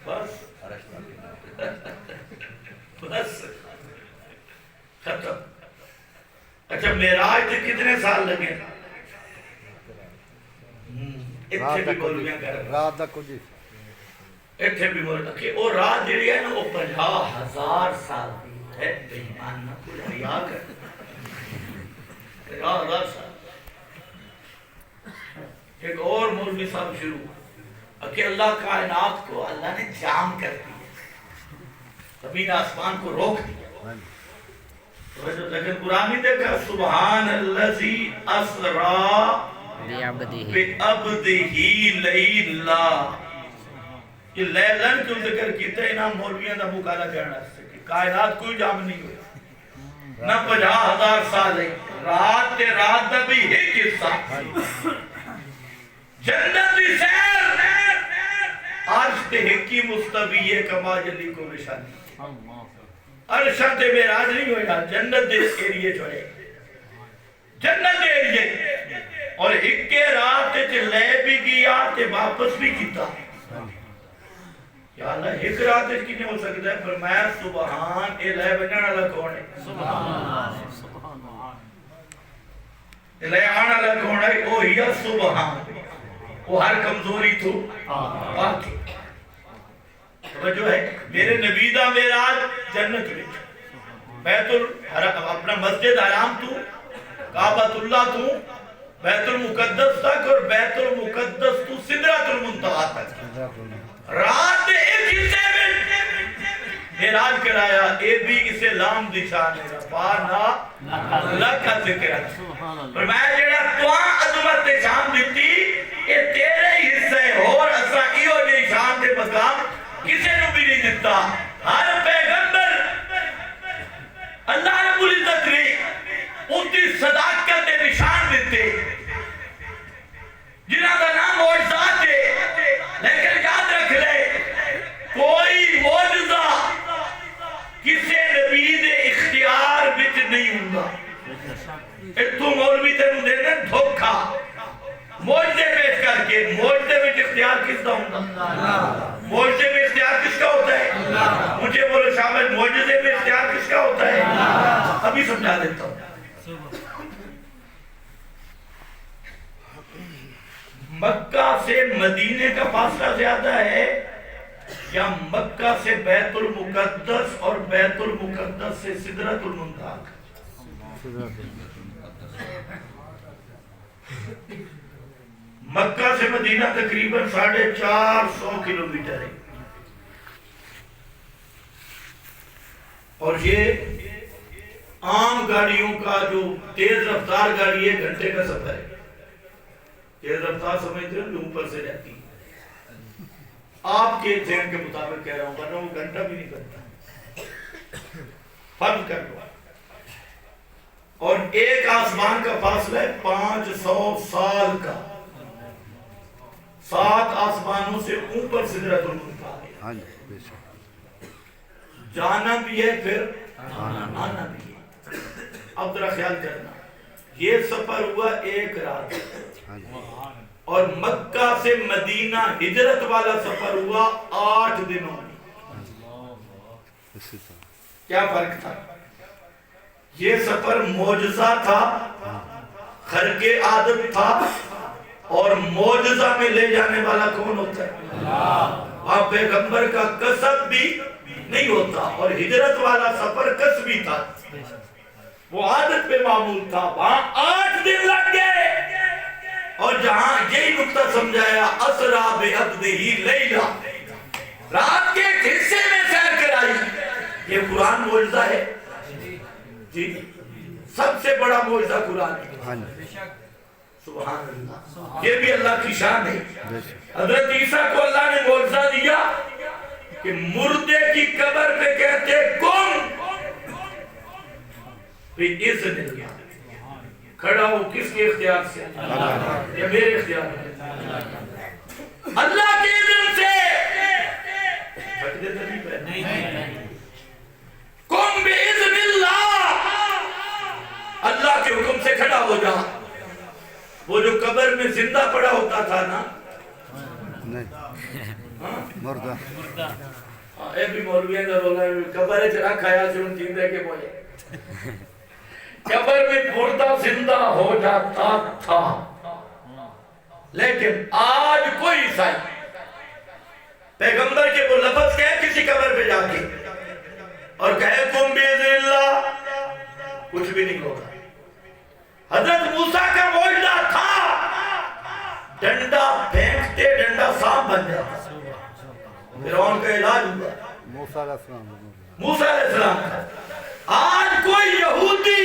بس ختم اچھا معراج سے کتنے سال لگے اتھے بھی مولویاں کر رات دا کچھ اتھے بھی مولویاں کہ وہ رات جڑی ہے نا وہ 50,000 سال کی ہے بےمان نہ کوئی ریا کر 50,000 سال ایک اور مولوی صاحب شروع کہ اللہ کائنات کو اللہ نے جام کر دیا زمین آسمان کو روک دیا لیکن قرآن نہیں دیکھا سبحان اللذی اسرا بعبدہ لیلا یہ لیلن کیوں ذکر کیتا ہے نا مولویاں دا مقالہ کرنا سے کہ کائنات کوئی جام نہیں ہوئی نہ 50,000 سال ہے رات تے رات دا بھی ایک حصہ جنت دی سیر عرش تے حقی مستوی کما جلی کو نشانی عرشت دے معراج نہیں ہویا جنت دے ایریے چھوڑے جنت دے ایریے اور ایک رات تے لے بھی گیا تے واپس بھی کیتا یا اللہ ایک رات تے کی نہیں ہو سکتا ہے پر میں سبحان اے لے بنانا اللہ کون ہے سبحان لے آنا اللہ کون ہے وہ ہی سبحان وہ ہر کمزوری تو باقی جو ہے میرے نبی دا معراج جنت میں بیت اپنا مسجد حرام تو کعبۃ اللہ تو بیت المقدس تک اور بیت المقدس تو سدرۃ المنتہا تک رات ایک حصے میں معراج کرایا اے بھی اسے لام دشان ہے رفعنا لک ذکر پر میں جڑا تواں عظمت شان دیتی اے تیرے حصے اور اسا ایو دی شان دے مقام کسی نے بھی نہیں دیتا ہر پیغمبر اللہ رب العزت نے ان کی صداقت دے نشان دیتے جنہاں کا نام معجزات ہے لیکن یاد رکھ لے کوئی معجزہ کسی نبی دے اختیار بچ نہیں ہوگا اتو مولوی تے مجھے نے دھوکھا معجزے پیش کر کے معجزے میں اختیار کس کا ہوگا معجزے میں اختیار کس کا ہوتا ہے مجھے بولو شامل معجزے میں اختیار کس کا ہوتا ہے ابھی سمجھا دیتا ہوں مکہ سے مدینے کا فاصلہ زیادہ ہے یا مکہ سے بیت المقدس اور بیت المقدس سے سدرۃ المنتہا مکہ سے مدینہ تقریباً 450 کلومیٹر ہے اور یہ عام گاڑیوں کا جو تیز رفتار گاڑی ہے گھنٹے کا سفر ہے تیز رفتار سمجھتے ہیں جو اوپر سے جاتی ہے آپ کے ذہن کے مطابق کہہ رہا ہوں ورنہ وہ گھنٹہ بھی نہیں کرتا فرض کر لو اور ایک آسمان کا فاصلہ ہے 500 سال کا 7 آسمانوں سے اوپر سدرۃ المنتہا ہے جانا بھی ہے پھر آنا بھی ہے اب ذرا خیال کرنا یہ سفر ہوا ایک رات اور مکہ سے مدینہ ہجرت والا سفر ہوا 8 دنوں میں کیا فرق تھا یہ سفر معجزہ تھا خرق عادت تھا اور معجزہ میں لے جانے والا کون ہوتا ہے وہاں پیغمبر کا قصب بھی نہیں ہوتا اور ہجرت والا سفر قصبی تھا وہ عادت پہ معمول تھا وہاں 8 دن لگ گئے اور جہاں یہی نقطہ سمجھایا اسرا بعبدہ لیلا رات کے ایک حصے میں سیر کرائی یہ قرآن معجزہ ہے جی سب سے بڑا معجزہ قرآن ہے سبحان اللہ، یہ بھی اللہ کی شان ہے۔ بے شک حضرت عیسیٰ کو اللہ نے معجزہ دیا کہ مردے کی قبر پہ کہتے کن اذن اللہ، کھڑا ہو، کس کے اختیار سے؟ یا میرے اختیار سے؟ اللہ کے اذن سے۔ کن باذن اللہ، اللہ کے حکم سے کھڑا ہو جا۔ وہ جو قبر میں زندہ پڑا ہوتا تھا نا، نہیں مردہ اے بھی مولویاں کا رولا ہے، قبر چرا کھایا سے ان چیزیں کے بولے، قبر میں مردہ زندہ ہو جاتا تھا، لیکن آج کوئی عیسائی پیغمبر کے وہ لفظ کہے کسی قبر پہ جا کے اور کہے کن باذن اللہ، کچھ بھی نہیں ہوگا۔ حضرت موسیٰ کا معجزہ تھا، ڈنڈا پھینکتے ڈنڈا سانپ بن جاتا، فرعون کا علاج ہوا، موسیٰ علیہ السلام موسیٰ علیہ السلام کا۔ آج کوئی یہودی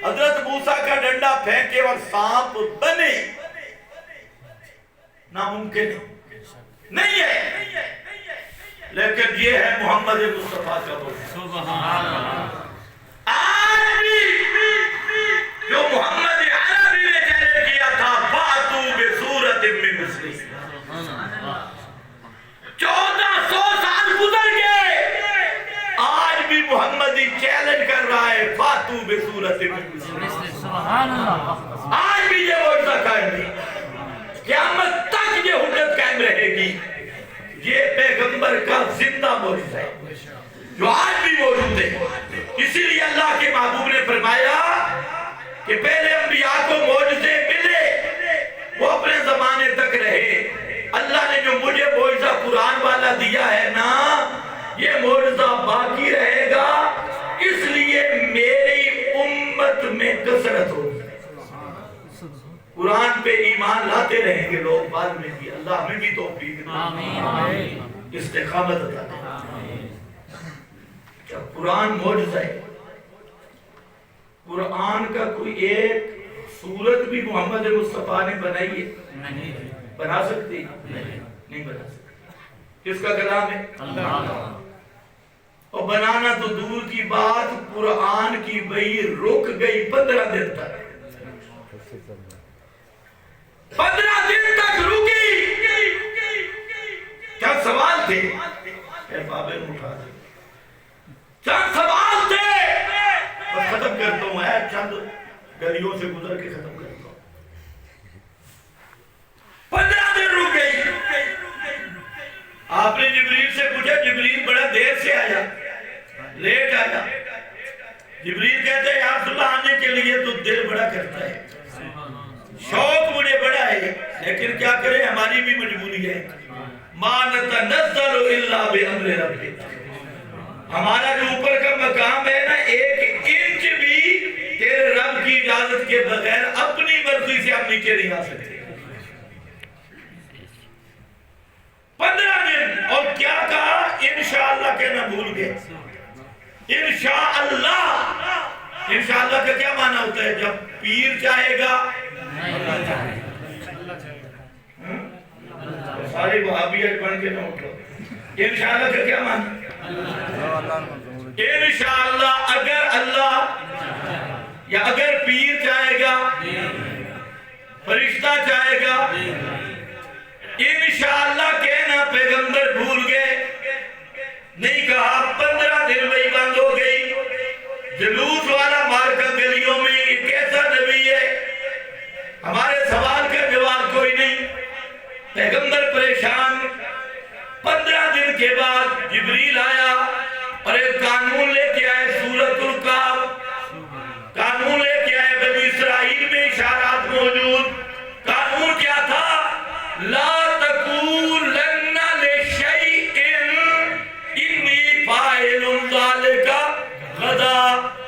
حضرت موسیٰ کا ڈنڈا پھینکے اور سانپ بنے، ناممکن نہیں ہے، لیکن یہ ہے محمد مصطفیٰ کا معجزہ۔ آج بھی جو محمد عربی نے چیلنج کیا تھا، فاتو بصورت من مثلہ، 1400 سال گزر گئے، آج بھی محمدی چیلنج کر رہا ہے، فاتو بصورت من مثلہ۔ آج بھی یہ معجزہ قائم ہے، قیامت تک یہ حجت قائم رہے گی۔ یہ پیغمبر کا زندہ معجزہ ہے جو آج بھی موجود ہے۔ اسی لیے اللہ کے محبوب نے فرمایا کہ پہلے انبیاء کو معجزے ملے، وہ اپنے زمانے تک رہے، اللہ نے جو مجھے معجزہ قرآن والا دیا ہے نا، یہ معجزہ باقی رہے گا، اس لیے میری امت میں کثرت ہوگی۔ قرآن پہ ایمان لاتے رہیں گے لوگ بعد میں بھی، اللہ ہمیں بھی توفیق دے، استقامت عطا کرے۔ جب قرآن معجزہ ہے، قرآن کا کوئی ایک سورت بھی محمد مصطفیٰ نے بنائی ہے؟ بنا سکتی؟ نہیں بنا سکتی۔ کس کا کلام ہے؟ اور بنانا تو دور کی بات، قرآن کی بئی رک گئی 15 دن تک، 15 دن تک رکی۔ کیا سوال تھے؟ اے بابے اٹھا دے، چند سوال تھے، بس ختم کرتا ہوں، ہے چند گلیوں سے گزر کے ختم کرتا ہوں۔ 15 دن رک گئی۔ آپ نے جبریل سے پوچھا، جبریل بڑا دیر سے آیا، لیٹ آیا۔ جبریل کہتے ہیں یا رسول اللہ، آنے کے لیے تو دل بڑا کرتا ہے، شوق مجھے بڑا ہے، لیکن کیا کریں، ہماری بھی مجبوری ہے۔ ما نتنزل الا بامر ربک، ہمارا جو اوپر کا مقام ہے نا، 1 انچ بھی تیرے رب کی اجازت کے بغیر اپنی مرضی سے ہم نیچے نہیں آ سکتے۔ 15 دن، اور کیا کہا؟ انشاءاللہ کہنا بھول گئے۔ انشاءاللہ، انشاءاللہ کا کیا معنی ہوتا ہے؟ جب پیر چاہے گا، سارے وہابیت بن کے نہ اٹھو۔ انشاءاللہ کا کیا معنی؟ انشاءاللہ، اگر اللہ یا اگر پیر چاہے گا، فرشتہ چاہے گا، انشاءاللہ کہنا پیغمبر بھول گئے، نہیں کہا۔ 15 دن وہی بند ہو گئی، جلوس والا مارکا گلیوں میں، یہ کیسا نبی ہے؟ ہمارے سوال کا جواب کوئی نہیں، پیغمبر پریشان۔ 15 دن کے بعد جبریل آیا اور ایک قانون لے کے آئے، سورۃ الکہف قانون لے کے آئے، بنی اسرائیل میں اشارات موجود۔ قانون کیا تھا؟ لا تقولن لشیء انی فاعل ذلک غدا،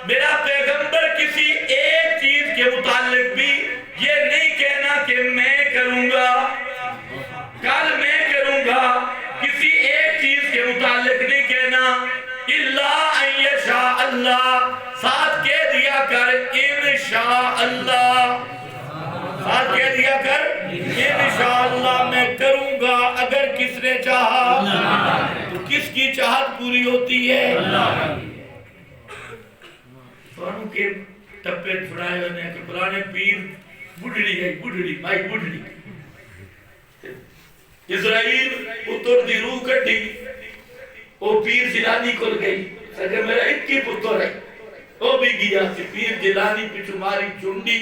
میرا پیغمبر کسی ایک چیز کے متعلق بھی یہ نہیں کہنا کہ میں کروں گا، کل میں کروں گا، کسی ایک چیز کے متعلق نہیں کہنا، الا ان کہہ دیا کر انشاءاللہ میں کروں گا اگر کس نے چاہا. تو کس کی چاہت پوری ہوتی ہے؟ فانوں کے ٹپے چھڑائے ہوئے ہیں کہ پرانے پیر بڑھڑی ہے، بڑھڑی مائی بڑھڑی اسرائیل پتر دی روح کٹی وہ پیر جلانی کل گئی سکے میرا ایک کی پتر ہے وہ بھی گیا سی پیر جلانی پچھو ماری چنڈی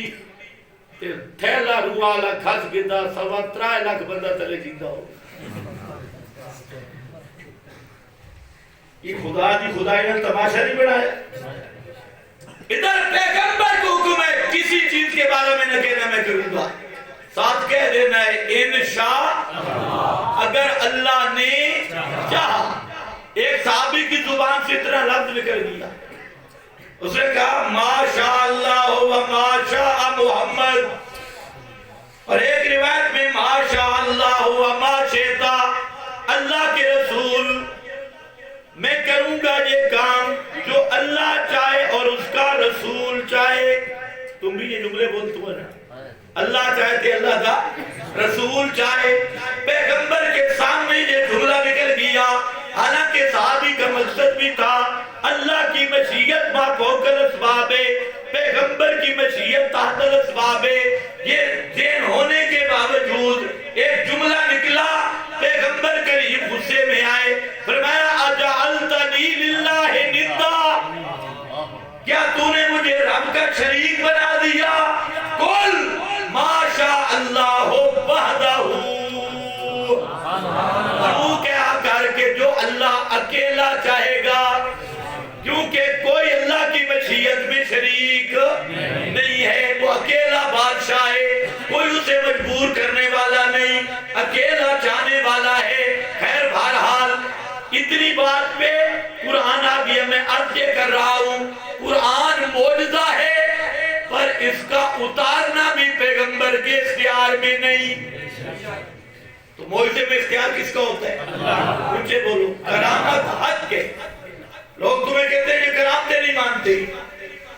تھیلا روالا کھس گدا 3.25 لاکھ بندہ تلے جیندہ ہو. یہ خدا دی خدای نے تماشا نہیں بڑھایا. ادھر پیغمبر کو حکم ہے کسی چیز کے بارے میں نہ کہنا میں کروں گا، ساتھ کہہ دینا ہے انشاء اگر اللہ نے چاہا. ایک صحابی کی زبان سے اتنا لفظ نکل گیا، اس نے کہا ما شاء اللہ و ما شاء محمد، اور ایک روایت میں ما شاء اللہ و ما شئتا، اللہ کے رسول میں کروں گا یہ کام جو اللہ چاہے اور اس کا رسول چاہے. تم بھی یہ جملے بولتے ہو نا، اللہ چاہتے اللہ کا رسول چاہے. پیغمبر کے سامنے یہ جملہ نکل گیا، حالانکہ صحابی کا مقصد بھی تھا اللہ کی مشیت ما فوق الاسباب، پیغمبر کی مشیت تحت الاسباب. یہ ذہن ہونے کے باوجود ایک جملہ نکلا، پیغمبر کریم غصے میں آئے، فرمایا اجعلتنی للہ ندا، کیا تو نے مجھے رب کا شریک بنا دیا؟ قل ما شاء اللہ وحدہ، تو کیا کر کے جو اللہ اکیلا چاہے گا، کیونکہ کوئی اللہ کی مشیت میں شریک نہیں ہے. وہ اکیلا بادشاہ ہے، کوئی اسے مجبور کرنے والا نہیں، اکیلا چاہنے والا ہے. خیر بہرحال اتنی بات پہ قرآن آ گیا. میں عرض یہ کر رہا ہوں قرآن معجزہ ہے، پر اس کا اتارنا بھی پیغمبر کے اختیار میں نہیں. تو معجزے میں اختیار کس کا ہوتا ہے؟ ان سے بولو. کرامت حق کے لوگ تمہیں کہتے ہیں کہ کرامتیں نہیں مانتے،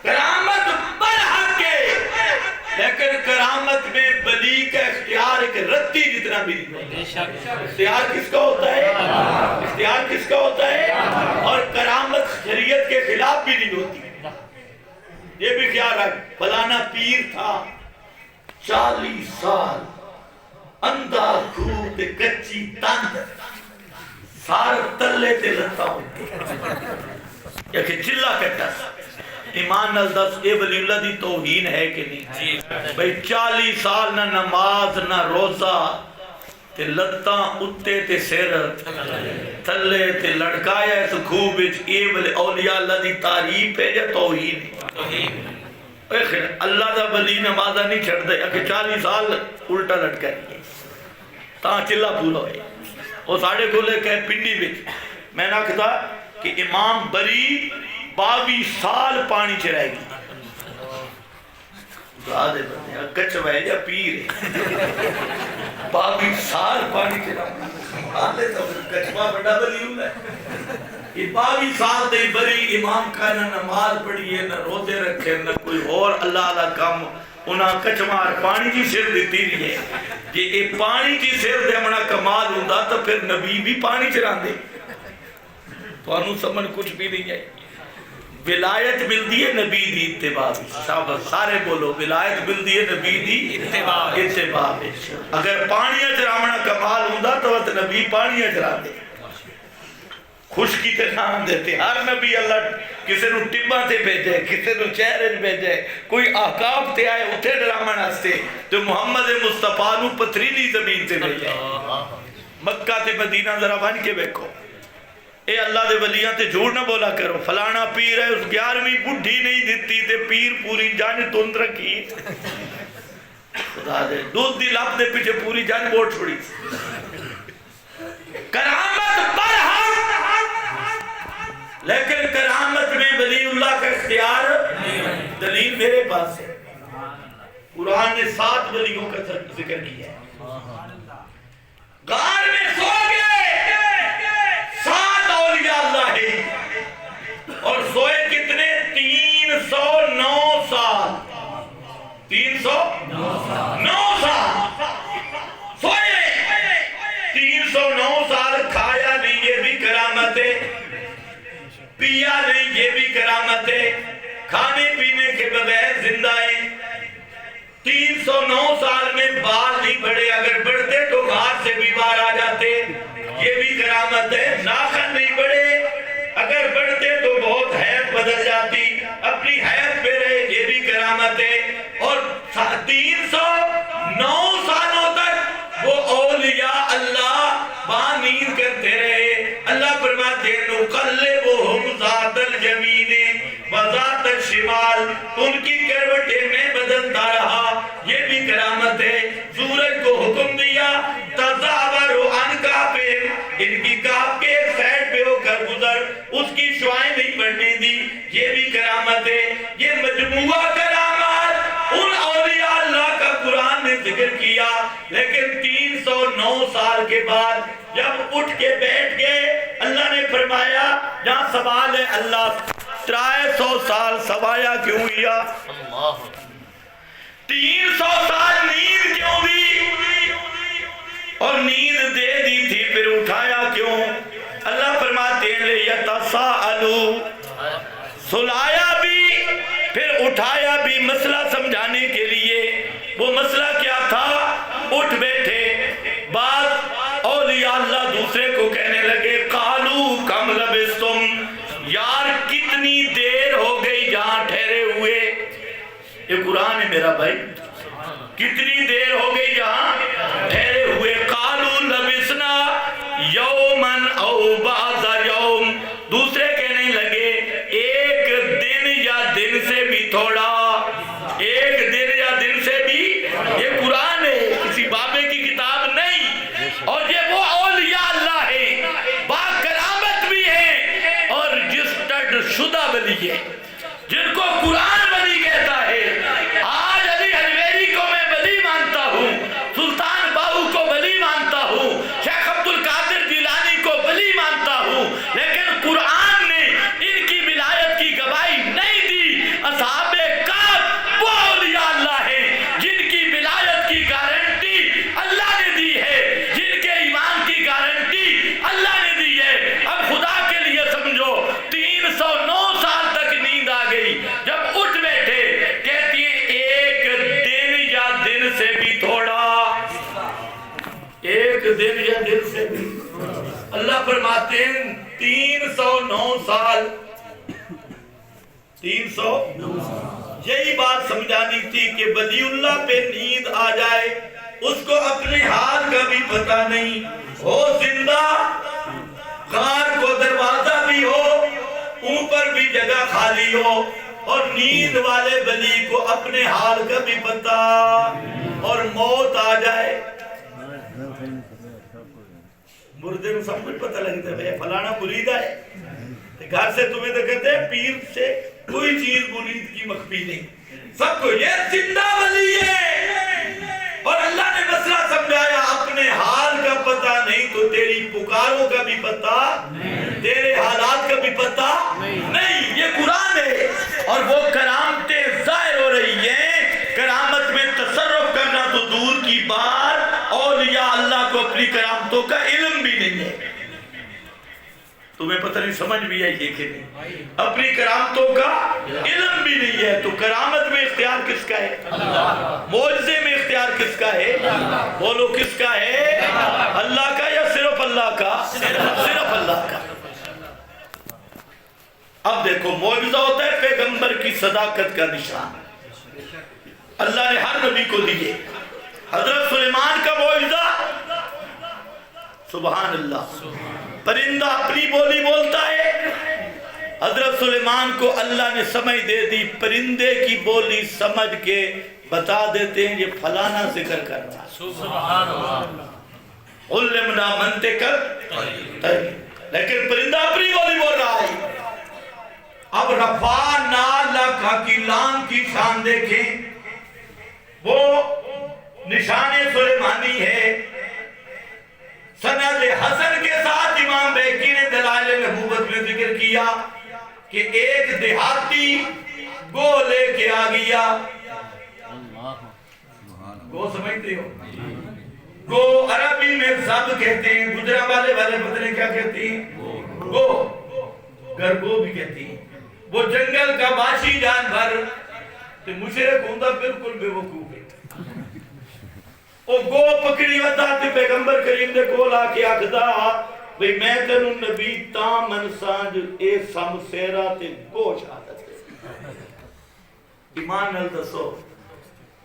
کرامت برحق ہے، لیکن کرامت میں ولی کا اختیار ایک رتی جتنا بھی نہیں ہوتا. اختیار کس کا ہوتا ہے؟ اختیار کس کا ہوتا ہے؟ اور کرامت شریعت کے خلاف بھی نہیں ہوتی. یہ بھی خیال رکھ، فلانا پیر تھا 40 سال اندھا کھوت کچی تند سار تلے تے لتا ہوتے یا کہ چلا کٹا. ایمان نال دس اے ولی اللہ دی توہین ہے کہ نہیں؟ بھئی 40 سال نہ نماز نہ روزہ تے لتاں اتے تے سر تھلے تے لڑکایا اس خوب وچ، اے ولی اولیاء اللہ دی تعریف ہے یا توہین ہے؟ اللہ دا ولی نمازہ نہیں چھڑ دے کہ 40 سال الٹا لٹکا ہے تاں چلا پورا ہوئے. وہ ساڑھے کھولے کہے پنڈی بچ میں نہ کہتا کہ امام بری 22 سال پانی چرائے گی. آدھے بندے کچھوائے یا پیر 22 سال پانی چرائے. آدھے تو کچھوا بڑا بلی ہوں ہے. یہ 22 سال دے بری امام کا نہ نماز پڑھی ہے، نہ روزے رکھے، نہ کوئی اور اللہ علیہ کام. انہاں کچھمار پانی کی سر دیتی نہیں ہے. یہ پانی کی سر دے منا کمال ہوندہ تو پھر نبی بھی پانی چران دے. تو انہوں سمجھ کچھ بھی نہیں ہے. ولایت ملتی ہے نبی دی اتباع بھی. سارے بولو ولایت ملتی ہے نبی دی اتباع بھی. اگر پانیاں چرامنا کمال ہوندہ تو نبی پانیاں چران دے. خشکی تے نام دیتے. ہر نبی اللہ کسے نو ٹبا تے بھیجے، کسے نو چہرے بھیجے، کوئی احقاب تے آئے اتھے ڈرامن ہستے. تو محمد مصطفیٰ نو پتھریلی زمین تے بھیجے. مکہ تے مدینہ ذرا بن کے بیکھو. اے اللہ دے ولیاں تے جھوٹ نہ بولا کرو. فلانا پیر ہے اس 11ویں بڈھی نہیں دیتی تے پیر پوری جان تند رکھی. خدا دے دودھ دی لپ دے پیچھے پوری جان بوٹ چھوڑی. کرامت برحق، لیکن کرامت میں ولی اللہ کا اختیار. دلیل میرے پاس ہے، قرآن نے 7 ولیوں کا ذکر کیا ہے. غار میں سو گئے 7 اولیاء اللہ ہے، اور سوئے کتنے؟ 309 سال. 3 309 سال سوئے 309 سال کھایا نہیں، یہ بھی کرامت ہے، پیا نہیں، یہ بھی کرامت ہے، کھانے پینے کے بغیر زندہ ہے۔ 309 سال میں بال نہیں بڑھے، اگر بڑھتے تو گھاٹ سے بھی باہر آ جاتے، یہ بھی کرامت ہے۔ ناخن نہیں بڑھے، اگر بڑھتے تو بہت حیات بدل جاتی، اپنی حیات پہ رہے، یہ بھی کرامت ہے۔ اور 309 سالوں تک وہ اولیاء اللہ بانید کرتے رہے۔ اللہ فرماتے ہیں نقلبہم ذات الیمین وذات الشمال، ان کی کروٹیں میں بدلتا رہا، یہ بھی کرامت ہے۔ سورج کو حکم دیا تزاور عن کافر، ان کی کاف کے ایک سائڈ پہ ہو کر گزر، اس کی شعائیں نہیں بڑھنے دی، یہ بھی کرامت ہے۔ یہ مجموعہ کرامات ان اولیاء اللہ کا قرآن نے ذکر کیا، لیکن 309 سال کے بعد جب اٹھ کے بیٹھ گئے، اللہ نے فرمایا جہاں سوال ہے اللہ 300 سال سوایا کیوں ہوا، 300 سال نیند کیوں دی، اور نیند دے دی تھی پھر اٹھایا کیوں؟ اللہ فرماتے ہیں لیتساءلوا، سلایا بھی پھر اٹھایا بھی مسئلہ سمجھانے کے لیے۔ وہ مسئلہ کیا تھا؟ اٹھ بیٹھے، بعد اولیاء اللہ دوسرے کو کہنے لگے قالوا کم لبستم، یار کتنی دیر ہو گئی جہاں ٹھہرے ہوئے۔ یہ قرآن ہے میرا بھائی، کتنی دیر ہو گئی جہاں ٹھہرے ہوئے۔ قالوا لبسنا یوما او بعض یوم، دوسرے کہنے لگے ایک دن یا دن سے بھی تھوڑا، ایک دن یا دن سے بھی۔ یہ قرآن ہے، کسی بابے کی کتاب نہیں، اور یہ وہ اولیاء اللہ ہے، با کرامت بھی ہے، اور جس ٹڈ شدہ ولی ہے، جن کو قرآن ولی کہتا ہے۔ آج علی حجویری کو میں ولی مانتا ہوں، سلطان باہو کو ولی مانتا ہوں، شیخ عبد القادر جیلانی کو ولی مانتا ہوں، لیکن قرآن نے ان کی ولایت کی گواہی نہیں دی۔ اصحاب کہف وہ اولیاء اللہ ہیں جن کی ولایت کی گارنٹی اللہ نے دی ہے، جن کے ایمان کی گارنٹی اللہ نے دی ہے۔ اب خدا کے لیے سمجھو، 309 سال تک نیند آ گئی، جب اٹھ بیٹھے کہتی ہیں ایک دن یا دن سے بھی تھوڑا، ایک دن یا دن سے بھی۔ اللہ فرماتے ہیں 309 سال، 309 یہی بات سمجھانی تھی کہ ولی اللہ پہ نیند آ جائے، اس کو اپنے حال کا بھی پتہ نہیں ہو، زندہ غار کو دروازہ بھی ہو، اوپر بھی جگہ خالی ہو، اور نیند والے ولی کو اپنے حال کا بھی پتہ، اور موت آ جائے۔ مردے میں سب کچھ پتہ لگتا ہے، بھئی فلانا مریدہ ہے، گھر سے تمہیں تو کہتے ہیں پیر سے کوئی چیز مرید کی مخفی نہیں، سب کو یہ زندہ ولی ہے۔ اور اللہ نے مسئلہ سمجھایا، اپنے حال کا پتہ نہیں تو تیری پکاروں کا بھی پتہ، تیرے حالات کا بھی پتہ نہیں۔ یہ قرآن ہے، اور وہ کرامتیں ظاہر ہو رہی ہیں۔ کرامت میں تصرف کرنا تو دور کی بات، اولیاء اللہ کو اپنی کرامتوں کا علم بھی نہیں ہے۔ تمہیں پتہ نہیں سمجھ بھی آئی ہے کہ نہیں، اپنی کرامتوں کا علم بھی نہیں ہے، تو کرامت میں اختیار کس کا ہے؟ معجزے میں اختیار کس کا ہے؟ بولو کس کا ہے؟ اللہ کا یا صرف اللہ کا؟ صرف اللہ کا۔ اب دیکھو معجزہ ہوتا ہے پیغمبر کی صداقت کا نشان، اللہ نے ہر نبی کو دیے۔ حضرت سلیمان کا معجزہ، سبحان اللہ، پرندہ اپنی بولی بولتا ہے، حضرت سلیمان کو اللہ نے سمجھ دے دی، پرندے کی بولی سمجھ کے بتا دیتے ہیں یہ فلانا ذکر کر رہا ہے، سبحان اللہ، علمنا منطق الطیر، لیکن پرندہ اپنی بولی بول رہا ہے۔ اب رفعنا لک کی لام کی شان دیکھیں، وہ نشان سلیمانی ہے۔ سند حسن کے ساتھ امام بیہقی نے دلائل نبوت میں ذکر کیا کہ ایک دیہاتی گو لے کے آ گیا، گو سمجھتے ہو؟ گو عربی میں سب کہتے ہیں، گجرا والے پتہ نہیں کیا کہتے ہیں، گو گرگو بھی کہتی ہیں۔ وہ جنگل کا باشی جانور تے مشرک ہوندا بالکل بے وقوف ہے۔ او گو پکڑی ودا تے پیغمبر کریم دے کول آ کے آکھدا بھئی میں تینوں نبی تاں منساں جو اے سم سیرا تے گو شہادت ہے۔ ایمان نال دسو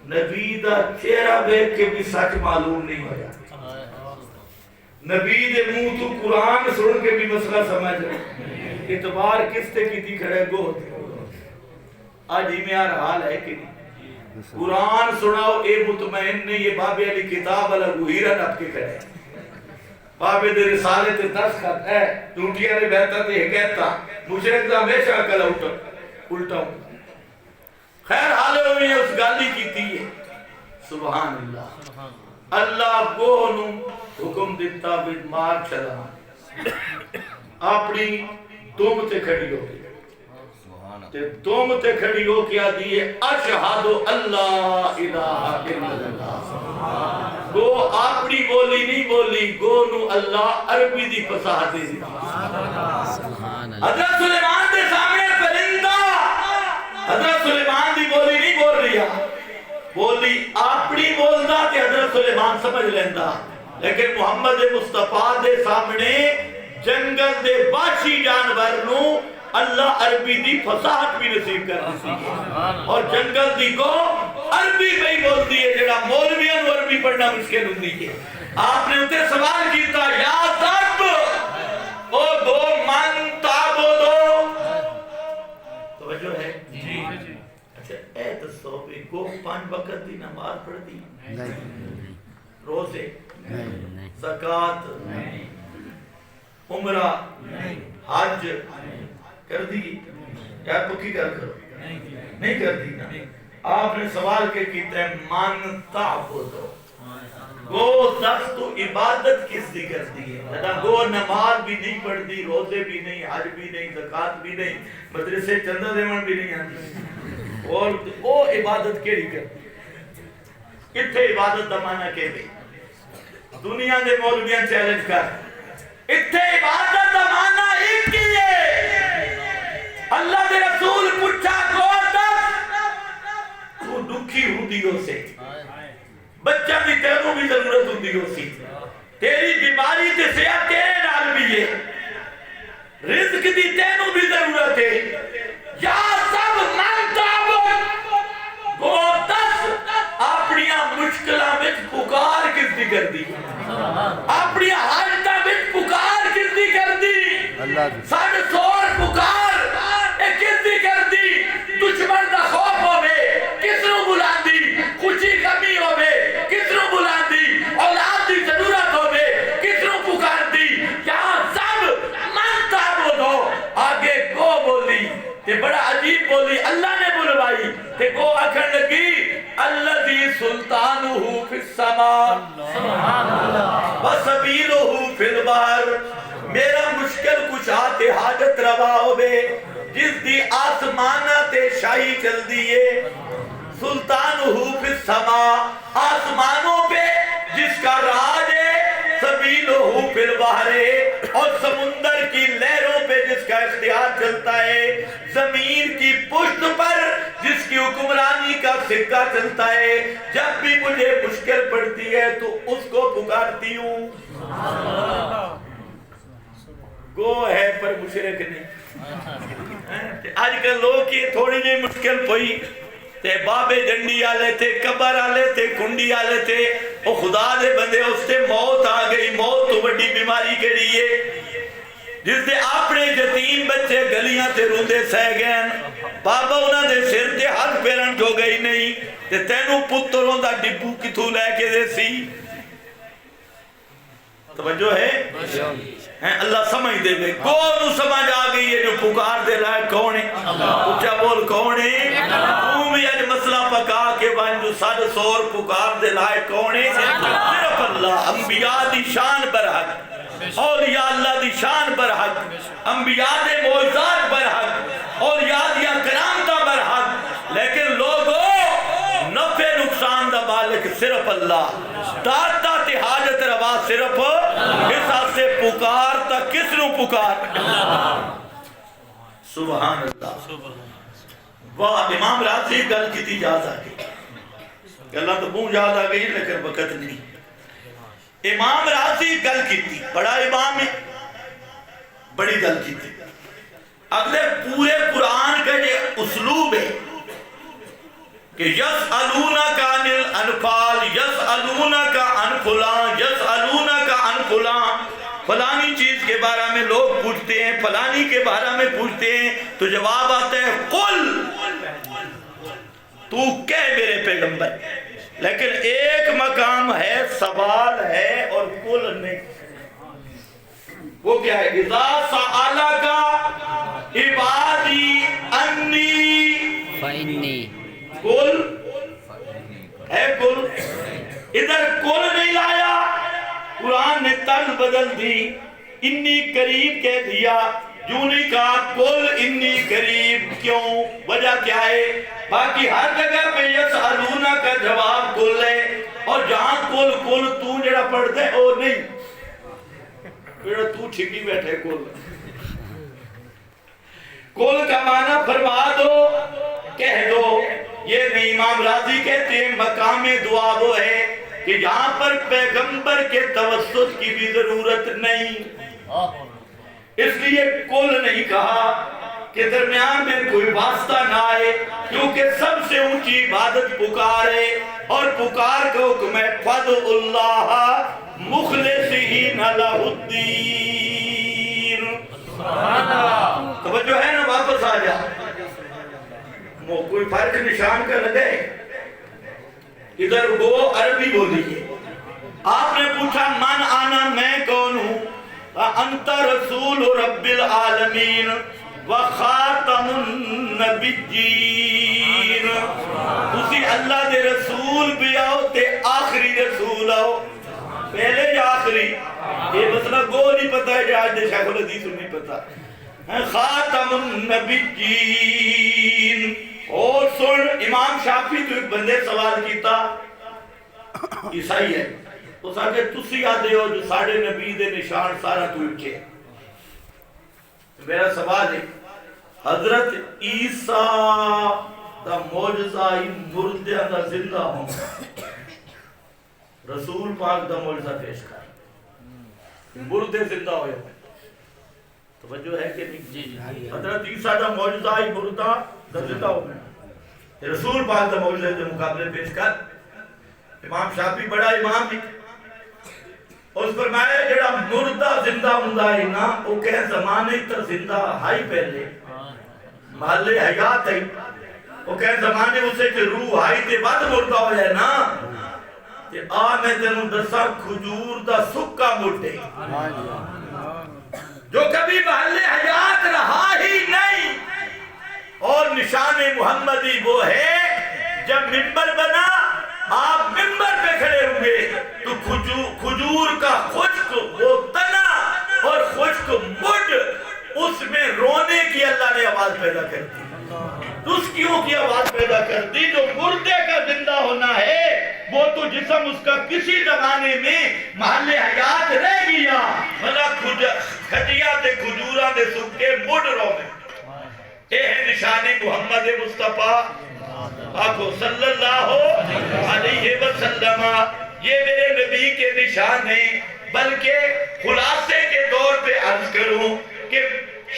نبی دا چہرہ دیکھ کے بھی سچ معلوم نہیں ہویا، نبی دے منہ تو قرآن سن کے بھی مسئلہ سمجھ اعتبار کس تے کی تھی کھڑے گو آج ہی میں حال ہے کہ نہیں؟ قرآن سناؤ اے مطمئن نہیں، یہ بابے علی کتاب علی گوہیرہ نب کے کھڑے بابے دے رسالے تے دستخط ہے، ٹوٹیاں نے بہتا تے یہ کہتا مشرک دا ہمیشہ کل الٹا ہوں۔ خیر حالے ہوئی اس گالی کی تھی سبحان اللہ۔ اللہ کو حکم دیتا بھی مار چلا اپنی دوم تے کھڑی ہو گئی تے دوم تے کھڑی ہو کیا دیئے اشہد اللہ الہ الا اللہ۔ گو اپنی بولی نہیں بولی، گو نو اللہ عربی دی فصاحت دی۔ حضرت سلیمان دے سامنے پرندہ حضرت سلیمان دی بولی نہیں بول رہی بولی اپنی بولدا تے حضرت سلیمان سمجھ لیندہ، لیکن محمد مصطفیٰ دے سامنے جنگل دے باشی جانور نو اللہ عربی دی فصاحت بھی نصیب کر دیتی ہے، اور جنگل دی کو عربی بھی بولتی ہے جڑا مولویاں نو عربی پڑھنا مشکل ہوندی ہے۔ آپ نے انتے سوال کیتا یا سب او دو من تعبدو، توجہ ہے جی؟ اچھا اے دسو بھی کو 5 وقت دی نماز پڑھ دی، روزے، زکاة، عمرہ، حج کر دی یا پکی کر کرو نہیں کر دی نا؟ آپ نے سوال کے کیتا ہے من تعبدو، گو دس تو عبادت کس دی کر دی ہے؟ گو نماز بھی نہیں پڑھ دی، روزے بھی نہیں، حج بھی نہیں، زکاة بھی نہیں، مدرسے چندہ دیون بھی نہیں آتی، اور وہ عبادت کیڑی کر دی؟ اتھے عبادت دا معنی کہ بھی دنیا دے مولویاں چیلنج کر اتھے عبادت دا معنی ایک ہی ہے۔ اللہ دے رسول پوچھا کو تو دکھی ہوندی ہو سے بچہ بھی تینوں بھی ضرورت ہوندی ہو سی، تیری بیماری تے صحت تیرے نال بھی ہے، رزق دی تینوں بھی ضرورت ہے، یا سب من تعبد گو دس اپنیاں مشکلہ وچ پکار کس دی کر دی، اپنی حاجتہ وچ پکار کس دی کر دی، ساڑھ سور پکار اے کس دی کر دی، دشمن دا خوف ہوئے کس نو بلا دی، خوشی کمی ہوئے کس نو بلا دی، اولاد دی ضرورت ہوئے کس نو پکار دی، یہاں سب من تعبد ہو۔ آگے گو بولی تے بڑا عجیب بولی اللہ نے بلوائی تے گو اکھن لگی الذی سلطانہ فی السماء وسبیلہ فی البحر، میرا مشکل کشا تے حاجت روا ہوئے جس دی آسمانہ تے شاہی چل دیئے، سلطانہ فی السماء آسمانوں پہ جس کا راج ہے، سبیلہ فی البحر اور سمندر کی لہروں پہ جس کا اختیار چلتا ہے، زمین کی پشت پر جس کی حکمرانی کا سکہ چلتا ہے، جب بھی مجھے مشکل پڑتی ہے تو اس کو پکارتی ہوں۔ گو ہے پر مشرک نہیں۔ آج کل لوگ کی تھوڑی جی مشکل پوئی تے بابے جنڈی آلے تھے، قبر آلے تھے، کنڈی آلے تھے، او خدا دے بندے اس سے موت آ گئی، موت تو بڑی بیماری کے لیے جس دے اپنے یتیم بچے گلیاں تے روندے سہ گئے، بابا انہاں دے سر تے ہاتھ پیرن جو گئی نہیں تے تینوں پتروں دا ڈبو کتھوں لے کے دے سی۔ توجہ ہے اللہ سمجھ دے گئے، کون سمجھ آ گئی ہے جو پکار دے لائے کون ہے، اچھا بول کون ہے، تم بھی آج مسئلہ پکا کے بان جو ساڑھ سور پکار دے لائے کون ہے، صرف اللہ۔ انبیاء دی شان برحق، اولیاء اللہ دی شان برحق، انبیاء دے معجزات برحق، اولیاء دیا کرامتہ برحق، لیکن لوگوں نفع نقصان احسان دا مالک صرف اللہ، داتا تے حاجت روا صرف اس سے پکار تا کس نو پکار؟ سبحان اللہ۔ واہ امام راضی گل کی تھی یاد آ گئی، گلاں تو منہ یاد آ گئی لیکن وقت نہیں۔ امام راضی گل کی تھی، بڑا امام ہے، بڑی گل کی تھی۔ اگلے پورے قرآن کا یہ اسلوب ہے کہ یسألونک عن الانفال، یسألونک عن فلان، یسألونک عن فلان، فلانی چیز کے بارے میں لوگ پوچھتے ہیں، فلانی کے بارے میں پوچھتے ہیں، تو جواب آتا ہے قل، تو کہہ میرے پیغمبر۔ لیکن ایک مقام ہے، سوال ہے اور قل نہیں، وہ کیا ہے؟ اذا سألک عبادی انی فإنی، قل ہے، قل ادھر قل نہیں لایا، قرآن نے طرز بدل دی، انی قریب کہہ دیا، جو نہیں کہا قل انی قریب، کیوں؟ وجہ کیا ہے؟ باقی ہر جگہ پہ یسألونہ کا جواب قل ہے، اور جہاں قل قل تو جڑا پڑھتے ہے وہ نہیں، پھر تو ٹھیکی بیٹھے قل۔ قل کا معنی فرما دو، کہہ دو، یہ نہیں۔ امام راضی کہتے ہیں مقام دعا وہ ہے کہ یہاں پر پیغمبر کے توسط کی بھی ضرورت نہیں، اس لیے قل نہیں کہا کہ درمیان میں کوئی واسطہ نہ آئے، کیونکہ سب سے اونچی عبادت پکار ہے، اور پکار کا حکم ہے فَادْعُوا اللَّهَ مُخْلِصِينَ لَهُ الدِّينَ۔ توجہ ہے نا، واپس آ جا، کوئی فرق نشان کا لگے، ادھر وہ عربی بولی ہے۔ آپ نے پوچھا من آنا، میں کون ہوں؟ انت رسول رب العالمین وخاتم النبیین، اسی اللہ دے رسول بھی آؤ تے آخری رسول آؤ، پہلے یا آخری؟ یہ مسئلہ گو نہیں پتا ہے، جہاں دے شیخ الحدیث نہیں پتا۔ خاتم النبیین۔ اور سن، امام شافعی تو ایک بندے سوال کیتا، عیسائی ہے، اس آگے تسی آدھے ہو جو ساڑھے نبی دے نشان سارا تو اچھے۔ میرا سوال ہے، حضرت عیسیٰ دا معجزہ مردہ دا زندہ ہوں، رسول پاک دا معجزہ پیش کر، مردے زندہ ہوئے ہیں، توجہ ہے کہ نہیں؟ حضرت عیسیٰ دا معجزہ مردہ دا زندہ ہو گئے، رسول پاک دا معجزہ دے مقابلے پیش کر۔ امام شافعی بڑا امام ہے، اس فرمایا جڑا مردہ زندہ ہوندا ہے نا، وہ کہ زمانے تا زندہ ہائی پہلے محلے حیات ہے، وہ کہ زمانے اسے کہ روح ہائی تے بعد مردہ ہو جائے نا، تے میں تینوں دسا کھجور دا سکا مردے جو کبھی محلے حیات رہا ہی نہیں۔ اور نشان محمدی وہ ہے جب منبر بنا، آپ منبر پہ کھڑے ہوئے تو کھجور کا خشک وہ تنا اور خشک مڈ، اس میں رونے کی اللہ نے آواز پیدا کر دی، تسکیوں کی آواز پیدا کر دی۔ جو مردے کا زندہ ہونا ہے وہ تو جسم اس کا کسی زمانے میں محل حیات رہ گیا، بھلا کھجیا تے کھجورا دے سکے مڈ رونے۔ اے ہے نشان محمد مصطفیٰ آخو صلی اللہ علیہ وسلم، یہ میرے نبی کے نشان ہیں۔ بلکہ خلاصے کے طور پہ عرض کروں کہ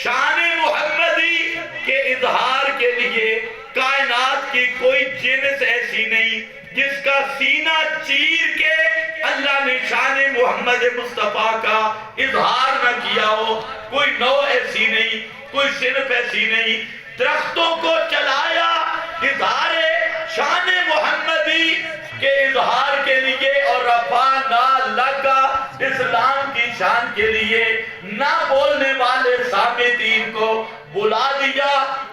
شان محمدی کے اظہار کے لیے کائنات کی کوئی جنس ایسی نہیں جس کا سینہ چیر کے اللہ نے شان محمد مصطفیٰ کا اظہار نہ کیا ہو، کوئی نوع ایسی نہیں، کوئی صنف ایسی نہیں۔ درختوں کو چلایا اظہار شان محمدی کے اظہار کے لیے، اور رفعنا لک اسلام کی شان کے لیے نہ بولنے والے صامتین کو بلا دیا،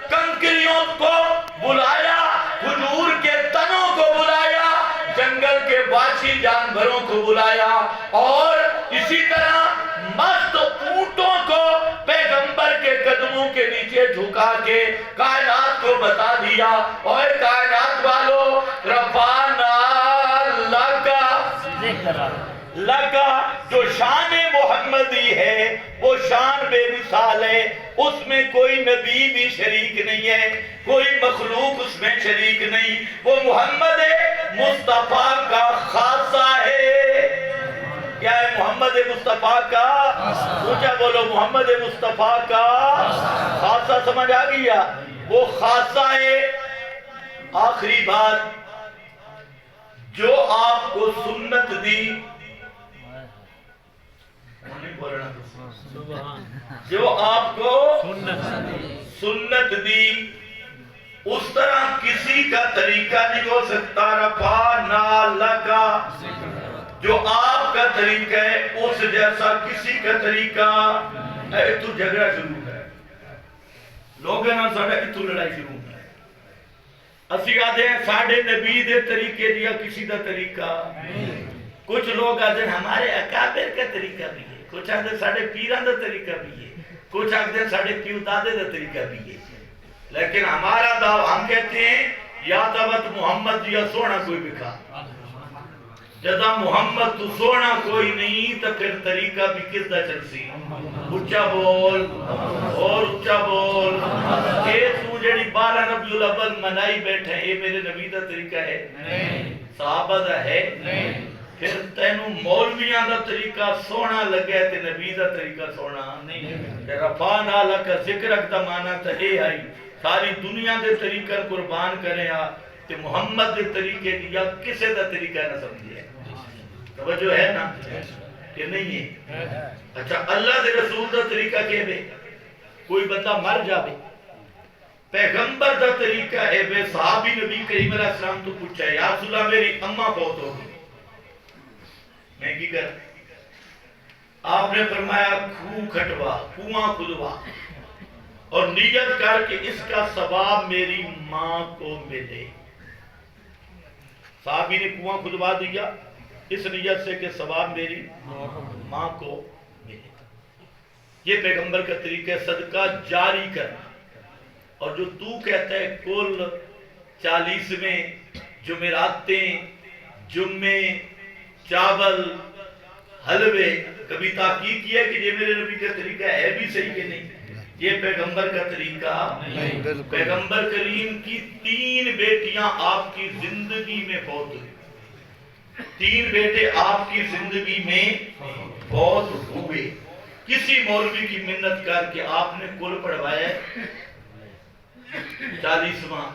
کنکریوں کو بلایا، کھجور کے تنوں کو بلایا، جنگل کے وحشی جانوروں کو بلایا، اور اسی طرح مست اونٹوں کو پیغمبر کے قدموں کے نیچے جھکا کے کائنات کو بتا دیا، اور کائنات والو رفعنا اللہ کا جو شان محمدی ہے وہ شان بے مثال ہے، اس میں کوئی نبی بھی شریک نہیں ہے، کوئی مخلوق اس میں شریک نہیں، وہ محمد مصطفیٰ کا خاصہ ہے۔ کیا ہے محمد مصطفیٰ کا؟ اونچا بولو، محمد مصطفیٰ کا خاصہ سمجھ آ گیا؟ وہ خاصہ ہے۔ آخری بات، جو آپ کو سنت دی، جو آپ کو سنت دی، اس طرح کسی کا طریقہ نہیں ہو سکتا۔ رفعنا لکا، جو آپ کا طریقہ ہے اس جیسا کسی کا طریقہ ہے۔ تو جھگڑا شروع ہے، لوگ نا ساڑھے اتو لڑائی شروع ہے۔ اسی آدھے ہیں ساڑھے نبی دے طریقے دیا کسی دا طریقہ، کچھ لوگ آدھے ہیں ہمارے اکابر کا طریقہ بھی ہے، کچھ آدھے ساڑھے پیران دا طریقہ بھی ہے، کچھ آدھے ساڑھے پیو دادے دا طریقہ بھی ہے۔ لیکن ہمارا دعویٰ، ہم کہتے ہیں یا تبت محمد یا سونا کوئی بکھا، جدا محمد تو سونا کوئی نہیں تو پھر طریقہ بھی کس دا چل سی؟ اچھا بول اور اچھا بول۔ اے تو جڑی 12 ربیع الاول منائی بیٹھے، اے میرے نبی دا طریقہ ہے؟ صحابہ دا ہے؟ پھر تینوں مولویاں دا طریقہ سونا لگے تے نبی دا طریقہ سونا نہیں۔ رفعنا لک ذکرک دا معنی تا اے آئی ساری دنیا دے طریقہ قربان کرے آ تے محمد دے طریقے دیا کسے دا طریقہ نہ سمجھے۔ توجہ ہے نا کہ نہیں ہے؟ اچھا، اللہ دے رسول دا طریقہ کہے بے، کوئی بندہ مر جاوے، پیغمبر دا طریقہ ہے بے، صحابی نبی کریم علیہ السلام تو پوچھا ہے یا رسول اللہ میری اماں بہت ہوگی، میں کی کر؟ آپ نے فرمایا کھو کھٹوا، کنواں کھدوا اور نیت کر کے اس کا ثواب میری ماں کو ملے۔ صحابی نے کنواں کھدوا دیا اس نیت سے کہ ثواب میری ماں کو ملے۔ یہ پیغمبر کا طریقہ ہے صدقہ جاری کرنا۔ اور جو تو کہتا ہے کل 40ویں جمعراتیں، جمعے، چاول، حلوے، کبھی تحقیق کیا کہ یہ میرے نبی کا طریقہ ہے بھی صحیح کہ نہیں؟ یہ پیغمبر کا طریقہ نہیں۔ پیغمبر کریم کی 3 بیٹیاں آپ کی زندگی میں فوت ہوئی، 3 بیٹے آپ کی زندگی میں فوت ہوئے۔ کسی مولوی کی منت کر کے آپ نے کل پڑھوایا 40واں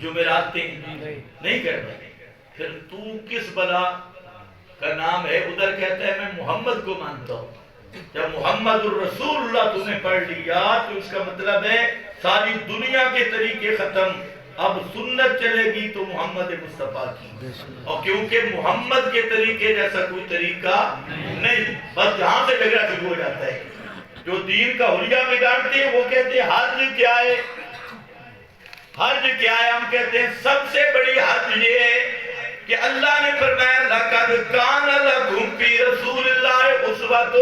جمعراتیں نہیں کروائی، پھر تو کس بلا کا نام ہے؟ ادھر کہتا ہے میں محمد کو مانتا ہوں۔ جب محمد الرسول اللہ تم نے پڑھ لیا تو اس کا مطلب ہے ساری دنیا کے طریقے ختم، اب سنت چلے گی تو محمد مصطفیٰ کی، اور کیونکہ محمد کے طریقے جیسا کوئی طریقہ نہیں، بس جہاں سے جھگڑا شروع ہو جاتا ہے۔ جو دین کا حلیہ بگاڑتے ہیں وہ کہتے ہیں حج کیا ہے؟ حج کیا ہے؟ ہم کہتے ہیں سب سے بڑی حج یہ ہے کہ اللہ نے فرمایا لَقَدْ كَانَ لَكُمْ فِي رَسُولِ اللَّهِ أُسْوَةٌ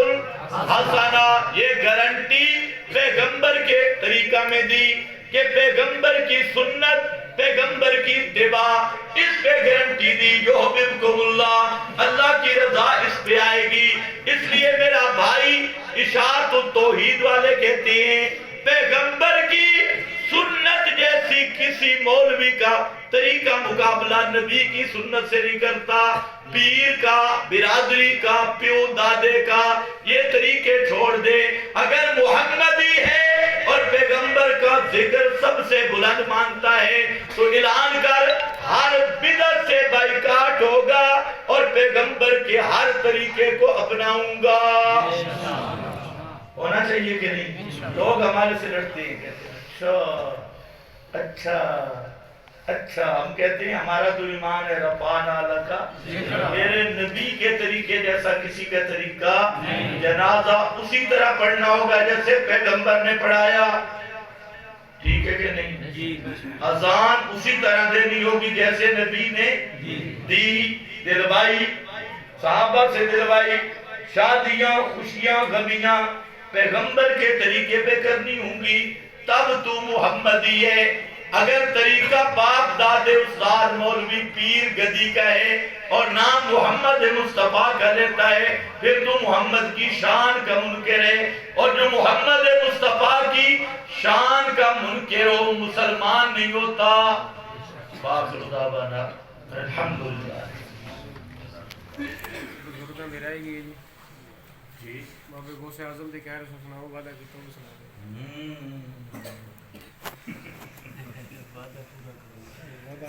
حَسَنَةٌ، یہ گارنٹی پیغمبر کے طریقہ میں دی کہ پیغمبر کی سنت، پیغمبر کی اتباع، اس پہ گارنٹی دی یحببکم اللہ، اللہ کی رضا اس پہ آئے گی۔ اس لیے میرا بھائی اشاعت التوحید والے کہتے ہیں پیغمبر کی سنت جیسی کسی مولوی کا طریقہ مقابلہ نبی کی سنت سے نہیں کرتا۔ پیر کا، برادری کا، پیو دادے کا یہ طریقے چھوڑ دے، اگر محمدی ہے اور پیغمبر کا ذکر سب سے بلند مانتا ہے تو اعلان کر ہر بدعت سے بائیکاٹ ہوگا اور پیغمبر کے ہر طریقے کو اپناؤں گا۔ ہونا چاہیے کہ نہیں؟ لوگ ہمارے سے لڑتے ہیں، کہتے ہیں اچھا اچھا، ہم کہتے ہیں ہمارا تو ایمان ہے رفعنا لک، میرے نبی کے طریقے جیسا کسی کا طریقہ، جنازہ اسی طرح پڑھنا ہوگا جیسے پیغمبر نے پڑھایا، ٹھیک ہے کہ نہیں؟ اذان اسی طرح دینی ہوگی جیسے نبی نے دی، دلوائی صحابہ سے دلوائی، شادیاں خوشیاں غمیاں پیغمبر کے طریقے پہ کرنی ہوں گی، تب تو محمدی ہے۔ اگر طریقہ باپ دادے استاد مولوی پیر گدی کا ہے اور نام محمد مصطفیٰ کا لیتا ہے پھر تو محمد کی شان کا منکر ہے، اور جو محمد مصطفیٰ کی شان کا منکر ہو مسلمان نہیں ہوتا۔ باخر دعوانا الحمدللہ۔ میرا ہی جی بابے غوث اعظم دے کہہ رہے سناؤ والا کہ تم سنا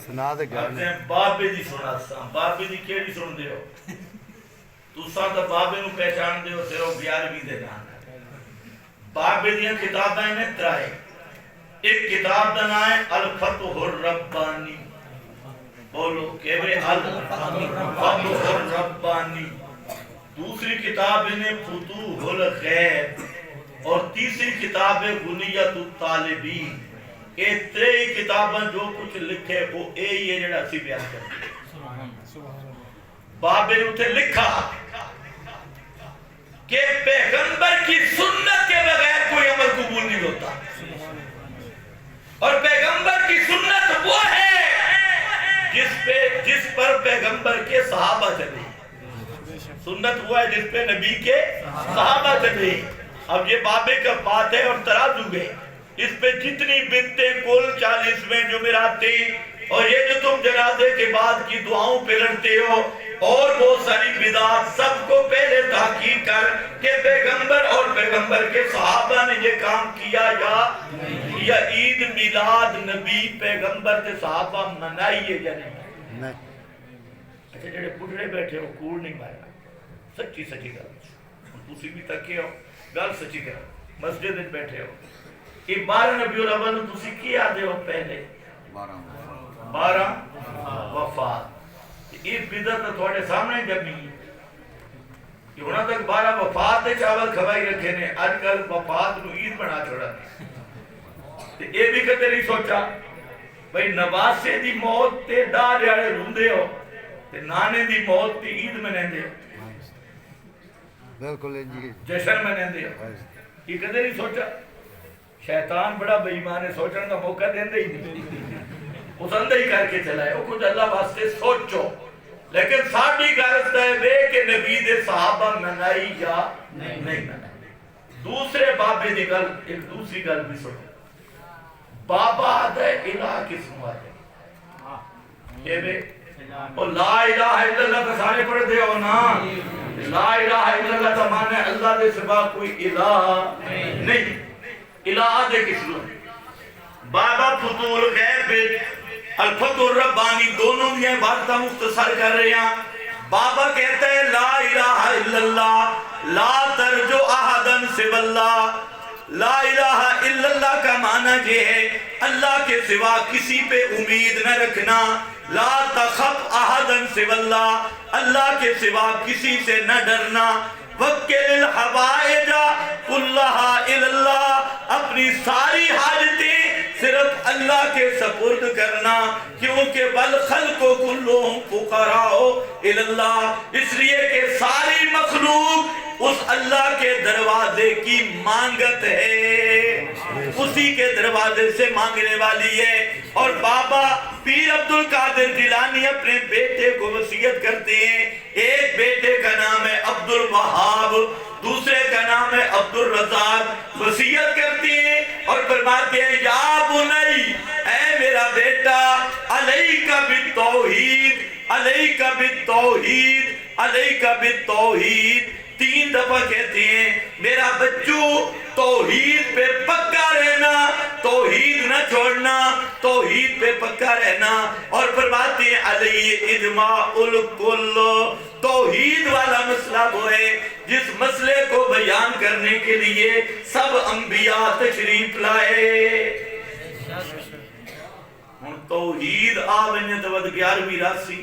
ਸੁਣਾ ਦੇ ਗੱਲ اپنے بابے دی سنا سا، بابے دی کیڑی سن دے ہو؟ تُساں تا بابے نو پہچان دے ہو تیرو 11ویں دے نام ہے۔ بابے دیاں کتاباں میں ترائے، ایک کتاب دا نام ہے الفتح الربانی، بولو کہ وہ الفتح الربانی، دوسری کتاب انہیں فتوح الغیب، اور تیسری کتاب ہے غنیت الطالبین۔ یہ تری کتاباں جو کچھ لکھے وہ یہ جڑا سی بیان کرتے۔ بابے نے اتھے لکھا کہ پیغمبر کی سنت کے بغیر کوئی عمل قبول نہیں ہوتا، اور پیغمبر کی سنت وہ ہے جس پر پیغمبر کے صحابہ چلے۔ سنت وہ ہے جس پہ نبی کے صحابہ چلے۔ اب یہ بابے کا بات ہے اور ترازو ہے، اس پہ جتنی بدتیں کل 40 میں جمعرات تھے، اور یہ جو تم جنازے کے بعد کی دعاؤں پہ لڑتے ہو اور بہت ساری بدعات، سب کو پہلے تحقیق کر کہ پیغمبر اور پیغمبر کے صحابہ نے یہ کام کیا یا عید میلاد نبی پیغمبر کے صحابہ منائیے یا نہیں؟ اچھا جڑے بڑھڑے بیٹھے ہو کوڑ نہیں مارنا، سچی سچی گل تسی بھی تکے ہو، گل سچی کرو، مسجد میں بیٹھے ہو، یہ 12 ربیع الاول تسی کی آدھے ہو پہلے 12 وفات، یہ بدعت تھوڑے سامنے جمی کہ ہونا تک 12 وفات دے چاول کھوائی رکھے نے، آج کل وفات نو عید بنا چھوڑا دے۔ یہ بھی کتے نہیں سوچا بھئی نواسے دی موت تے ڈارے آڑے روندے ہو تے نانے دی موت تے عید منیں دے ہو، ਬਿਲਕੁਲ ਜੀ جشن منیں دے ہو، یہ کتے نہیں سوچا؟ شیطان بڑا بے ایمان ہے، سوچنے کا موقع دیں دے ہی نہیں، اس اندر ہی کر کے چلا ہے، وہ کچھ اللہ واسطے سوچو، لیکن ساڑھی غرض ہے بے کہ نبی دے صحابہ منائی یا نہیں منائی۔ دوسرے بابے دی گل، ایک دوسری گل بھی سنو، بابا آدھا ہے الہ کس مواد ہے؟ یہ بے اور لا الہ الا اللہ کا سارے پڑھ دے ہو نا، لا الہ الا اللہ کا معنی ہے اللہ دے سوا کوئی الہ نہیں، الہ دے کس لو؟ بابا فتوح الغیب الفتح الربانی دونوں بھی ہیں، باتاں مختصر کر رہے ہیں۔ بابا کہتا ہے لا الہ الا اللہ لا ترجو احدن سوا اللہ، لا الہ الا اللہ کا معنی یہ ہے اللہ کے سوا کسی پہ امید نہ رکھنا، لا تخف احدن سوا اللہ اللہ کے سوا کسی سے نہ ڈرنا، وکل الحوائج کلہا الی اللہ اپنی ساری حاجتیں صرف اللہ کے سپرد کرنا، کیونکہ والخلق کلہم فقراء الی اللہ، اس لیے کہ ساری مخلوق اس اللہ کے دروازے کی مانگت ہے، اسی کے دروازے سے مانگنے والی ہے۔ اور بابا پیر عبدالقادر جیلانی اپنے بیٹے کو وصیت کرتے ہیں، ایک بیٹے کا نام ہے عبدالوہاب، دوسرے کا نام ہے عبدالرزاق، وصیت کرتے ہیں اور فرماتے ہیں یا بنی اے میرا بیٹا علیکہ بالتوحید علیکہ بالتوحید علیکہ بالتوحید، 3 دفعہ کہتے ہیں میرا بچو توحید پہ پکا رہنا، توحید نہ چھوڑنا، توحید پہ پکا رہنا، اور فرماتے ہیں علیہ اجماع الکل، توحید والا مسئلہ وہ ہے جس مسئلے کو بیان کرنے کے لیے سب انبیاء تشریف لائے۔ توحید آوے نے تو 11ویں راسی،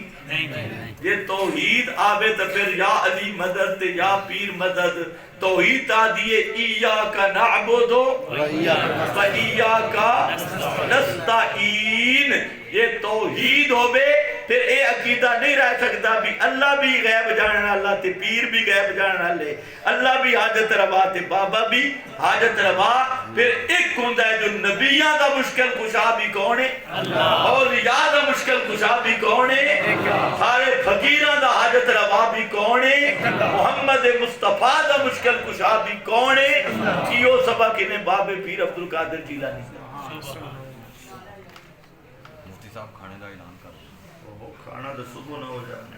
یہ توحید آوے تو پھر یا علی مدد یا پیر مدد، توحید تا دیئے ایاکا نعبدو و ایاکا نستعین، یہ توحید ہوئے پھر اے عقیدہ نہیں رہ سکتا بھی اللہ بھی غیب جانن والا تے پیر بھی غیب جانن والے، اللہ بھی حاجت روا تے بابا بھی حاجت روا، پھر ایک ہوندا ہے جو نبیاں دا مشکل کشا بھی کون ہے؟ اللہ۔ اولیاء دا مشکل کشا بھی کون ہے؟ سارے فقیراں دا حاجت روا بھی کون ہے؟ محمد مصطفیٰ دا مشکل کشا بھی کون ہے؟ کیوں سبق انہیں باب پیر عبدالقادر جیلانی مفتی صاحب کھانے کا اعلان کر وہ کھانا تو صبح نہ ہو جانا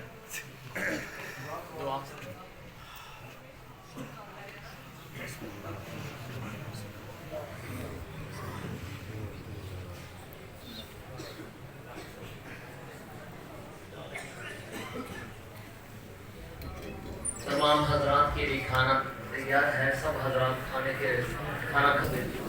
تمام حضرات کے لیے کھانا تیار ہے، سب حضرات کھانا کھا